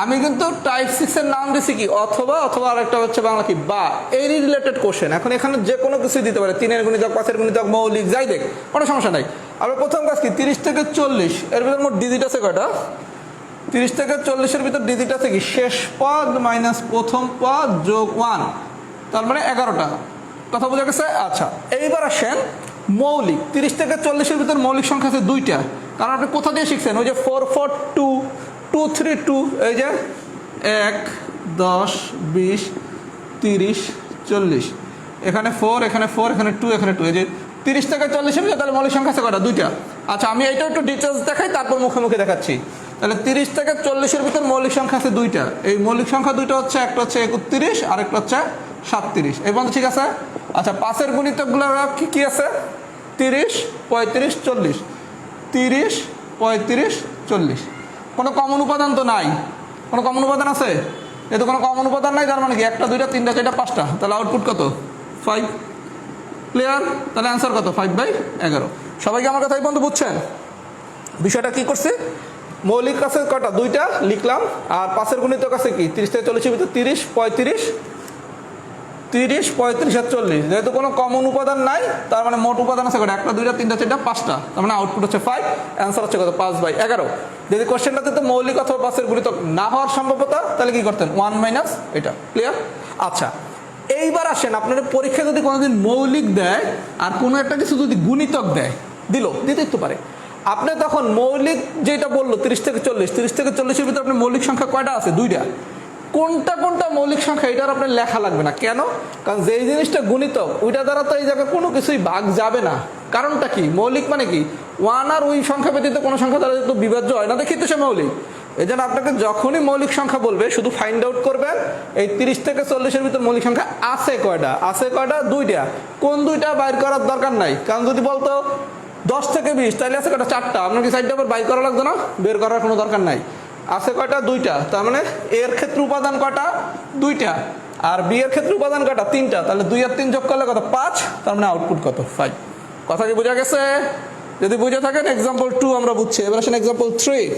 S1: আমি কিন্তু টাইপ 6 এর নাম দিছি কি অথবা, অথবা আরেকটা হচ্ছে বাংলা কি বা, এই রিলেটেড কোশ্চেন। এখন এখানে যে কোনো কিছু দিতে পারে, 3-এর গুণিতক, 5-এর গুণিতক, মৌলিক, যাই দেখ, কোনো সমস্যা নাই। আমরা প্রথম কাজ কি, 30 থেকে 40 এর ভিতর মোট ডিজিট আছে কয়টা, 30 থেকে 40-এর ভিতর ডিজিট আছে কি, শেষ পদ মাইনাস প্রথম পদ যোগ 1, তার মানে 11টা। কথা বোঝা গেছে? আচ্ছা এইবার আসেন মৌলিক। 30 থেকে 40-এর ভিতর মৌলিক সংখ্যা আছে 2টা, কারণ আপনি কোথা দিয়ে শিখছেন, ওই যে 4 4 2 2 3 2, এই যে 1 10 20 30 40, এখানে 4 এখানে 4 এখানে 2 এখানে 2, এই যে 30 থেকে 40-এর ভিতর তাহলে মৌলিক সংখ্যা আছে কয়টা, 2টা। আচ্ছা আমি এইটা একটু ডিটেলস দেখাই, তারপর মুখে মুখে দেখাচ্ছি। তাহলে 30 থেকে 40-এর ভিতর মৌলিক সংখ্যা আছে 2টা। এই মৌলিক সংখ্যা 2টা হচ্ছে, একটা হচ্ছে 31 আর একটা হচ্ছে 37। এই পর্যন্ত ঠিক আছে? আচ্ছা 5-এর গুণিতকগুলো কি কি আছে, 30 35 40, 30 35 40। কোনো কমন উপাদান তো নাই, কোনো কমন উপাদান আছে? যেহেতু কোনো কমন উপাদান নাই, তার মানে কি 1 2 3 4 5টা, তাহলে আউটপুট কত, 5। ক্লিয়ার? তাহলে অ্যান্সার কত, 5/11। সবাইকে আমার কথা এই পর্যন্ত বুঝছেন? বিষয়টা কি করছে, মৌলিক আছে কটা, 2টা লিখলাম, আর 5-এর গুণিতক আছে কি, 30 থেকে 40-এর ভিতর 30 35 আর 40। যেহেতু কোনো কমন উপাদান নাই, তার মানে মোট উপাদান আছে কটা, 1 2 3 4 5টা, তার মানে আউটপুট হচ্ছে 5। অ্যান্সার হচ্ছে কত, 5/11। যদি কোশ্চেনটাতে তো মৌলিক অথবা 5-এর গুণিতক না হওয়ার সম্ভাবনা, তাহলে কি করতেন, 1 মাইনাস এটা। ক্লিয়ার? আচ্ছা এইবার আসেন, আপনার পরীক্ষা যদি কোনোদিন মৌলিক দেয় আর কোনো একটা কিছু যদি গুণিতক দেয়, দিতেই তো পারে, আপনি তখন মৌলিক যেটা বললো 30 থেকে 40-এর ভিতরে আপনার মৌলিক সংখ্যা কয়টা আছে, 2টা। কোনটা কোনটা মৌলিক সংখ্যা এটার আপনার লেখা লাগবে না, কেন? কারণ যেই জিনিসটা গুণিতক ওইটা দ্বারা তো এই জায়গায় কোনো কিছুই ভাগ যাবে না। কারণটা কি, মৌলিক মানে কি, 1 আর ওই সংখ্যা ব্যতীত কোনো সংখ্যা দ্বারা তো বিভাজ্য হয় না, দেখি তো সে মৌলিক। এই জন্য আপনাকে যখনই মৌলিক সংখ্যা বলবে শুধু ফাইন্ড আউট করবেন এই 30 থেকে 40-এর ভিতর মৌলিক সংখ্যা আছে কয়টা, 2টা। কোন 2টা বাইর করার দরকার নাই, কারণ যদি বলতো 10 থেকে 20, তাহলে আছে কয়টা, 4টা। আপনার কি সাইডটা আবার বাইর করা লাগতো না, বের করার কোনো দরকার নাই। আছে কয়টা, 2টা, তার মানে এর ক্ষেত্রে উপাদান কয়টা, 2টা, আর বি এর ক্ষেত্রে উপাদান কয়টা, 3টা। তাহলে 2 আর 3 যোগ করলে কত, 5, তার মানে আউটপুট কত, 5। কথা কি বোঝা গেছে? যদি বুঝে থাকেন এক্সাম্পল 2 আমরা বুঝছি। এবার আসেন এক্সাম্পল 3।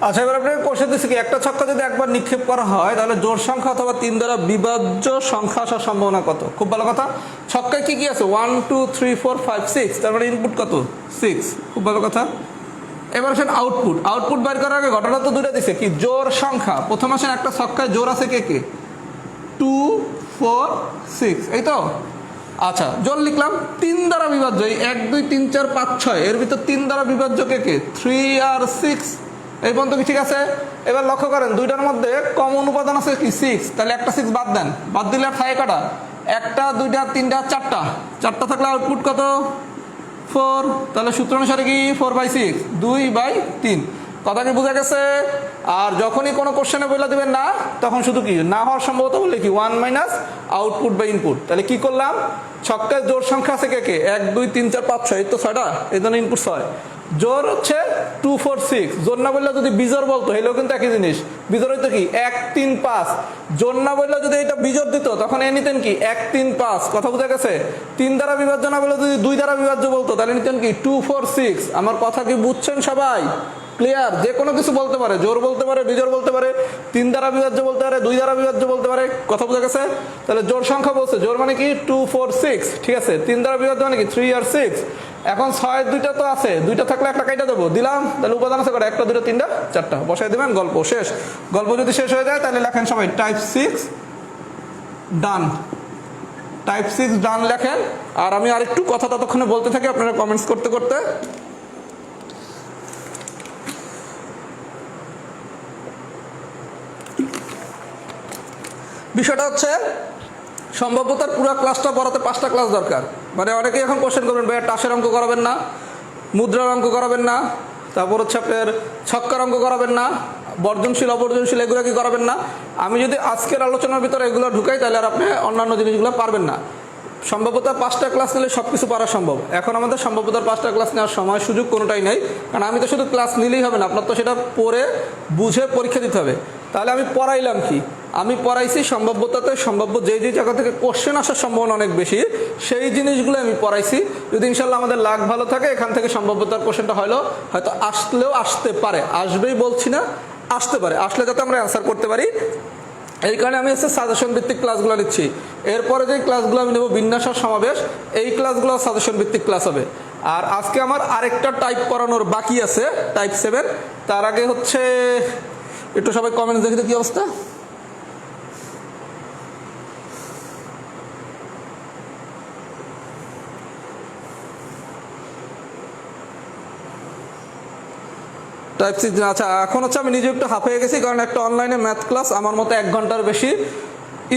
S1: আচ্ছা এবার আপনাকে কোশ্চেন দিচ্ছি কি, একটা ছক্কা যদি একবার নিক্ষেপ করা হয় তাহলে জোড় সংখ্যা অথবা 3 দ্বারা বিভাজ্য সংখ্যা আসার সম্ভাবনা কত? খুব ভালো কথা। ছক্কায় কি কি আছে, 1 2 3 4 5 6, তার মানে ইনপুট কত, 6। খুব ভালো কথা। এবার আসেন আউটপুট বের করার আগে ঘটনা তো 2টা দিছে কি, জোড় সংখ্যা। প্রথম আসেন একটা ছক্কায় জোড় আছে কে কে, 2 4 6, এই তো। আচ্ছা জোড় লিখলাম, 3 দ্বারা বিভাজ্য, এই 1 2 3 4 5 6 এর ভিতর 3 দ্বারা বিভাজ্য কে কে, 3 আর 6। এই পর্যন্ত কি ঠিক আছে? এবার লক্ষ্য করেন 2টার মধ্যে কমন উপাদান আছে কি, 6, তাহলে একটা 6 বাদ দেন, বাদ দিলে আর থাকে কটা, 1টা 2টা 3টা 4টা থাকলে আউটপুট কত, 4। তাহলে সূত্র অনুসারে কি 4/6, 2/3। কথা কি বোঝা গেছে? আর যখনই কোনো কোশ্চেনে বলে দেবেন না, তখন শুধু কি না হওয়ার সম্ভবতা বললে কি 1 মাইনাস আউটপুট বাই ইনপুট। তাহলে কি করলাম, ছক্কায় জোড় সংখ্যা আছে কে কে, 1 2 3 4 5 6, এই তো 6টা, এই জন্য ইনপুট 6। জোর হচ্ছে 2 4 6, জোর না বললে যদি বিজোর বলতো হেলেও কিন্তু একই জিনিস, বিজোর হইতো কি 1 3 5। জোর না বললে যদি এটা বিজোর দিত তখন এ নিতেন কি 1 3 5। কথা বোঝা গেছে? 3 দ্বারা বিভাজ্য না বলে যদি 2 দ্বারা বিভাজ্য বলতো তাহলে নিতেন কি 2 4 6। আমার কথা কি বুঝছেন সবাই? ক্লিয়ার? যে কোনো কিছু বলতে পারে, জোর বলতে পারে, বিজোড় বলতে পারে, 3 দ্বারা বিভাজ্য বলতে পারে, 2 দ্বারা বিভাজ্য বলতে পারে। কথা বোঝা গেছে? তাহলে জোর সংখ্যা বলছে, জোর মানে কি 2 4 6, ঠিক আছে। 3 দ্বারা বিভাজ্য মানে কি 3 আর 6। এখন 6 দুইটা তো আছে, দুইটা থাকলে একটা কাইটা দেবো, দিলাম। তাহলে উপাদান আছে কটা? 1 2 3 4টা বসাই দেবেন, গল্প শেষ। গল্প যদি শেষ হয়ে যায় তাহলে লেখেন সবাই টাইপ 6 ডান। টাইপ 6 ডান লেখেন। আর আমি আরেকটু কথা ততক্ষণে বলতে থাকি, আপনারা কমেন্টস করতে করতে। বিষয়টা হচ্ছে সম্ভাব্যতার পুরো ক্লাসটা পড়াতে 5টা ক্লাস দরকার। মানে অনেকেই এখন কোশ্চেন করবেন, ভাইয়া টাসের অঙ্ক করাবেন না, মুদ্রার অঙ্ক করাবেন না, তারপর হচ্ছে আপনার ছক্কার অঙ্ক করাবেন না, বর্জনশীল অবর্জনশীল এগুলো কি করাবেন না। আমি যদি আজকের আলোচনার ভিতরে এগুলো ঢুকাই তাহলে আর আপনি অন্যান্য জিনিসগুলো পারবেন না। সম্ভবত 5টা ক্লাস নিলে সব কিছু পারা সম্ভব। এখন আমাদের সম্ভবতার 5টা ক্লাস নেওয়ার সময় সুযোগ কোনোটাই নেই, কারণ আমি তো শুধু ক্লাস নিলেই হবে না, আপনার তো সেটা পড়ে বুঝে পরীক্ষা দিতে হবে। তাহলে আমি পড়াইলাম কি? আমি পড়াইছি সম্ভাব্যতাতে সম্ভাব্য যে জায়গা থেকে কোশ্চেন আসার সম্ভাবনা অনেক বেশি, সেই জিনিসগুলো আমি পড়াইছি। যদি ইনশাল্লাহ আমাদের লাক ভালো থাকে, এখান থেকে সম্ভাব্যতার কোশ্চেনটা হয়তো আসলেও আসতে পারে, আসবেই বলছি না, আসতে পারে। আসলে যাতে আমরা অ্যান্সার করতে পারি, এই কারণে আমি হচ্ছে সাজেশন ভিত্তিক ক্লাসগুলো নিচ্ছি। এরপরে যে ক্লাসগুলো আমি নেব বিন্যাস আর সমাবেশ, এই ক্লাসগুলো সাজেশন ভিত্তিক ক্লাস হবে। আর আজকে আমার আরেকটা টাইপ করানোর বাকি আছে, টাইপ 7। তার আগে হচ্ছে একটু সবাই কমেন্টস দেখে কি অবস্থা। টাইপ 6, আচ্ছা। এখন হচ্ছে আমি নিজে একটু হাঁপিয়ে গেছি, কারণ একটা অনলাইনে ম্যাথ ক্লাস আমার মতো 1 ঘন্টার বেশি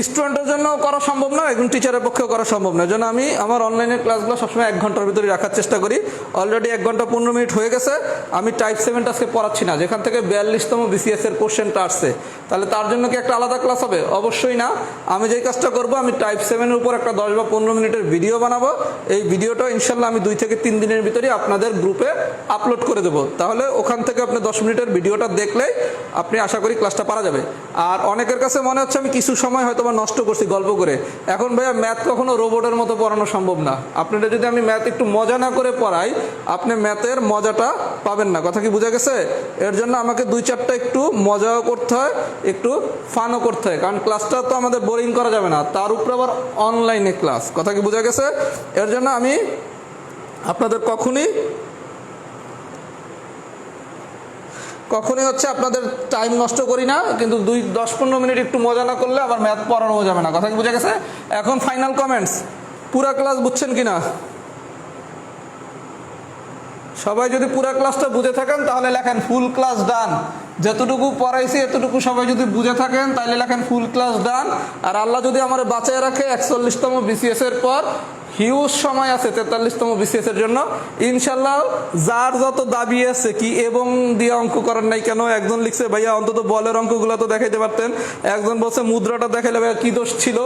S1: স্টুডেন্টের জন্য করা সম্ভব না, একজন টিচারের পক্ষেও করা সম্ভব না। জন্য আমি আমার অনলাইনের ক্লাসগুলো সবসময় 1 ঘন্টার ভিতরে রাখার চেষ্টা করি। অলরেডি 1 ঘন্টা 15 মিনিট হয়ে গেছে। আমি টাইপ 7 আজকে পড়াচ্ছি না, যেখান থেকে 42তম বিসিএস এর কোশ্চেনটা আসছে। তাহলে তার জন্য কি একটা আলাদা ক্লাস হবে? অবশ্যই না। আমি যেই কাজটা করব, আমি টাইপ 7 এর উপর একটা 10 বা 15 মিনিটের ভিডিও বানাবো। এই ভিডিওটা ইনশাল্লাহ আমি 2 থেকে 3 দিনের ভিতরে আপনাদের গ্রুপে আপলোড করে দেবো। তাহলে ওখান থেকে আপনি 10 মিনিটের ভিডিওটা দেখলেই আপনি আশা করি ক্লাসটা পারা যাবে। আর অনেকের কাছে মনে হচ্ছে আমি কিছু সময় হয়তো বা নষ্ট করছি গল্প করে। এখন ভাইয়া ম্যাথ কখনো রোবটের মতো পড়ানো সম্ভব না। আপনারা যদি আমি ম্যাথ একটু মজা না করে পড়াই, আপনি ম্যাথের মজাটা পাবেন না। কথা কি বোঝা গেছে? এর জন্য আমাকে 2-4টা একটু মজাও করতে হয়, একটু ফানও করতে হয়, কারণ ক্লাসটা তো আমাদের বোরিং করা যাবে না, তার উপরে আবার অনলাইনে ক্লাস। কথা কি বোঝা গেছে? এর জন্য আমি আপনাদের কখনই হচ্ছে আপনাদের টাইম নষ্ট করি না, কিন্তু 10-15 মিনিট একটু মজা না করলে আবার ম্যাথ পড়ানো যাবে না। কথা কি বোঝা গেছে? এখন ফাইনাল কমেন্টস, পুরা ক্লাস বুঝছেন কিনা? সবাই যদি পুরা ক্লাসটা বুঝে থাকেন তাহলে লেখেন ফুল ক্লাস ডান। যতটুকু পড়াইছি এতটুকু সবাই যদি বুঝে থাকেন তাহলে লেখেন ফুল ক্লাস ডান। আর আল্লাহ যদি আমার বাঁচায় রাখে 41তম বিসিএস এর পর হিউজ সময় আছে 43তম বিসিএস এর জন্য, ইনশাল্লাহ যার যত দাবি আছে কি এবং দিয়ে অঙ্ক করার নাই কেন, একজন লিখছে ভাইয়া অন্তত বলের অঙ্কগুলো তো দেখাইতে পারতেন, একজন বলছে মুদ্রাটা দেখাইলে ভাইয়া কি দোষ ছিল,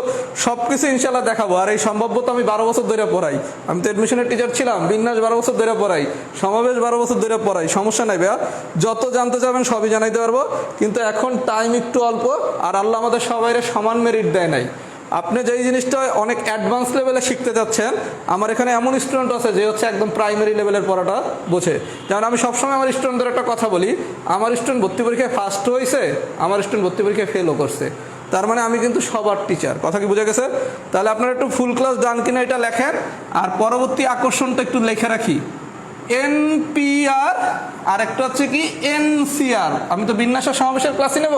S1: সবকিছু ইনশাল্লাহ দেখাবো। আর এই সম্ভাব্যতা আমি 12 বছর ধরে পড়াই, আমি তো এডমিশনের টিচার ছিলাম, বিন্যাস 12 বছর ধরে পড়াই, সমাবেশ 12 বছর ধরে পড়াই, সমস্যা নাই ভাইয়া, যত জানতে চাবেন সবই জানাইতে পারবো। কিন্তু এখন টাইম একটু অল্প, আর আল্লাহ আমাদের সবাইরে সমান মেরিট দেয় নাই। আপনি যেই জিনিসটা অনেক অ্যাডভান্স লেভেলে শিখতে যাচ্ছেন, আমার এখানে এমন স্টুডেন্ট আছে যে হচ্ছে একদম প্রাইমারি লেভেলের পড়াটা বোঝে। যেমন আমি সবসময় আমার স্টুডেন্টদের একটা কথা বলি, আমার স্টুডেন্ট ভর্তি পরীক্ষায় ফার্স্ট হয়েছে, আমার স্টুডেন্ট ভর্তি পরীক্ষায় ফেলও করছে, তার মানে আমি কিন্তু সবার টিচার। কথা কি বোঝা গেছে? তাহলে আপনারা একটু ফুল ক্লাস ডান কিনা এটা লেখেন। আর পরবর্তী আকর্ষণটা একটু লেখে রাখি, এনপিআর আর একটা হচ্ছে কি এনসিআর। আমি তো বিন্যাস আর সমাবেশের ক্লাসই নেব,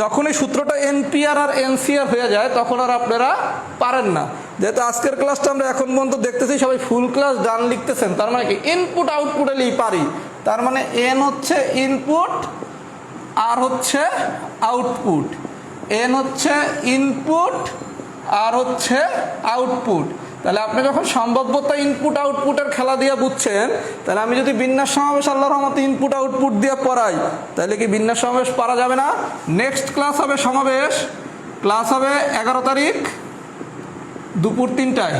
S1: যখন এই সূত্রটা এনপিআর আর এনসিআর হয়ে যায় তখন আর আপনারা পারেন না। যেহেতু আজকের ক্লাসটা আমরা এখন পর্যন্ত দেখতেছি সবাই ফুল ক্লাস ডান লিখতেছেন, তার মানে কি ইনপুট আউটপুট এলেই পারি। তার মানে এন হচ্ছে ইনপুট আর হচ্ছে আউটপুট, এন হচ্ছে ইনপুট আর হচ্ছে আউটপুট। তাহলে আপনি যখন সম্ভাব্যতা ইনপুট আউটপুটের খেলা দিয়ে বুঝছেন, তাহলে আমি যদি বিন্যাস সমাবেশ আল্লাহর রহমতে ইনপুট আউটপুট দিয়ে পড়াই, তাহলে কি বিন্যাস সমাবেশ পারা যাবে না? নেক্সট ক্লাস হবে সমাবেশ, ক্লাস হবে 11 তারিখ দুপুর 3টায়,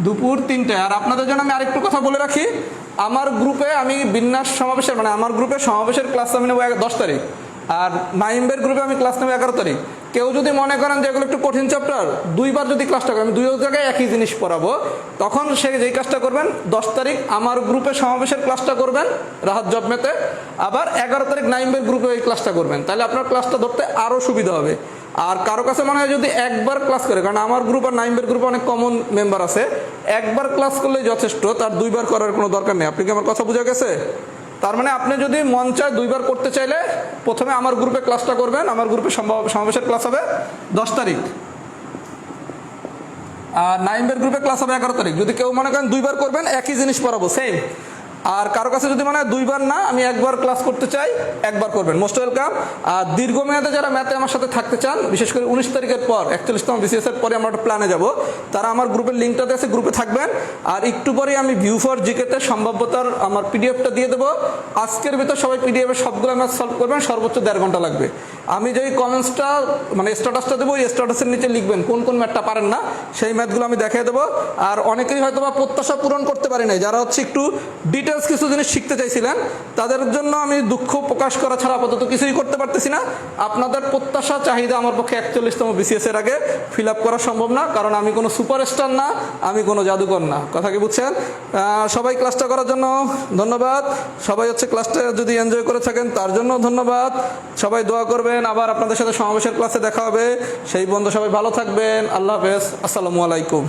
S1: দুপুর 3টায়। আর আপনাদের জন্য আমি আরেকটু কথা বলে রাখি, আমার গ্রুপে আমি বিন্যাস সমাবেশের আমার গ্রুপে সমাবেশের ক্লাস আমি নেব 10 তারিখ, আর নাইমের গ্রুপে আমি ক্লাস নেব 11 তারিখ। কেউ যদি মনে করেন যে এগুলো একটু কঠিন চ্যাপ্টার, দুইবার যদি ক্লাসটা করেন, আমি দুই জায়গায় একই জিনিস পড়াবো, তখন সে যেই কাজটা করবেন 10 তারিখ আমার গ্রুপে সমাবেশের ক্লাসটা করবেন রাহাত জবমেতে, আবার 11 তারিখ নাইমের গ্রুপে এই ক্লাসটা করবেন, তাহলে আপনার ক্লাসটা ধরতে আরও সুবিধা হবে। আর কারো কাছে মনে হয় যদি একবার ক্লাস করে, কারণ আমার গ্রুপ আর নাইমের গ্রুপে অনেক কমন মেম্বার আছে, একবার ক্লাস করলেই যথেষ্ট, তার দুইবার করার কোনো দরকার নেই। আপনি কি আমার কথা বুঝে গেছে? তার মানে আপনি যদি মন চায় দুইবার করতে চাইলে প্রথমে আমার গ্রুপে ক্লাসটা করবেন, আমার গ্রুপে সমাবেশের ক্লাস হবে 10 তারিখ, আর নাইমের গ্রুপে ক্লাস হবে 11 তারিখ। যদি কেউ মনে করেন দুইবার করবেন, একই জিনিস পড়াবো সেম। আর কারো কাছে যদি মনে হয় দুইবার না, আমি একবার ক্লাস করতে চাই, একবার করবেন, মোস্ট ওয়েলকাম। আর দীর্ঘমেয়াদে যারা ম্যাথে আমার সাথে থাকতে চান, বিশেষ করে 19 তারিখের পর 41তম বিসিএস এর পরে আমরা একটা প্ল্যানে যাব, তারা আমার গ্রুপের লিঙ্কটাতে আছে, গ্রুপে থাকবেন। আর একটু পরে আমি ভিউ ফর জিকেতে সম্ভাব্যতার আমার পিডিএফটা দিয়ে দেবো। আজকের ভিতর সবাই পিডিএফের সবগুলো ম্যাথ সলভ করবেন, সর্বোচ্চ 1.5 ঘন্টা লাগবে। আমি যেই কমেন্টসটা মানে স্ট্যাটাসটা দেবো, ওই স্ট্যাটাসের নিচে লিখবেন কোন কোন ম্যাথটা পারেন না, সেই ম্যাথগুলো আমি দেখিয়ে দেবো। আর অনেকেরই হয়তো বা প্রত্যাশা পূরণ করতে পারি নাই, যারা হচ্ছে একটু ডিটেলস কিছু জিনিস শিখতে চাইছিলেন, তাদের জন্য আমি দুঃখ প্রকাশ করা ছাড়া আপাতত কিছুই করতে পারতেছি না। আপনাদের প্রত্যাশা চাহিদা আমার পক্ষে 41তম বিসিএস এর আগে ফিল আপ করা সম্ভব না, কারণ আমি কোনো সুপারস্টার না, আমি কোনো জাদুকর না। কথা কি বুঝছেন? সবাই ক্লাসটা করার জন্য ধন্যবাদ। সবাই হচ্ছে ক্লাসটা যদি এনজয় করে থাকেন তার জন্য ধন্যবাদ। সবাই দোয়া করবেন, আবার আপনাদের সাথে সমাবেশের ক্লাসে দেখা হবে। সেই বন্ধু সবাই ভালো থাকবেন। আল্লাহ হাফেজ, আসসালামু আলাইকুম।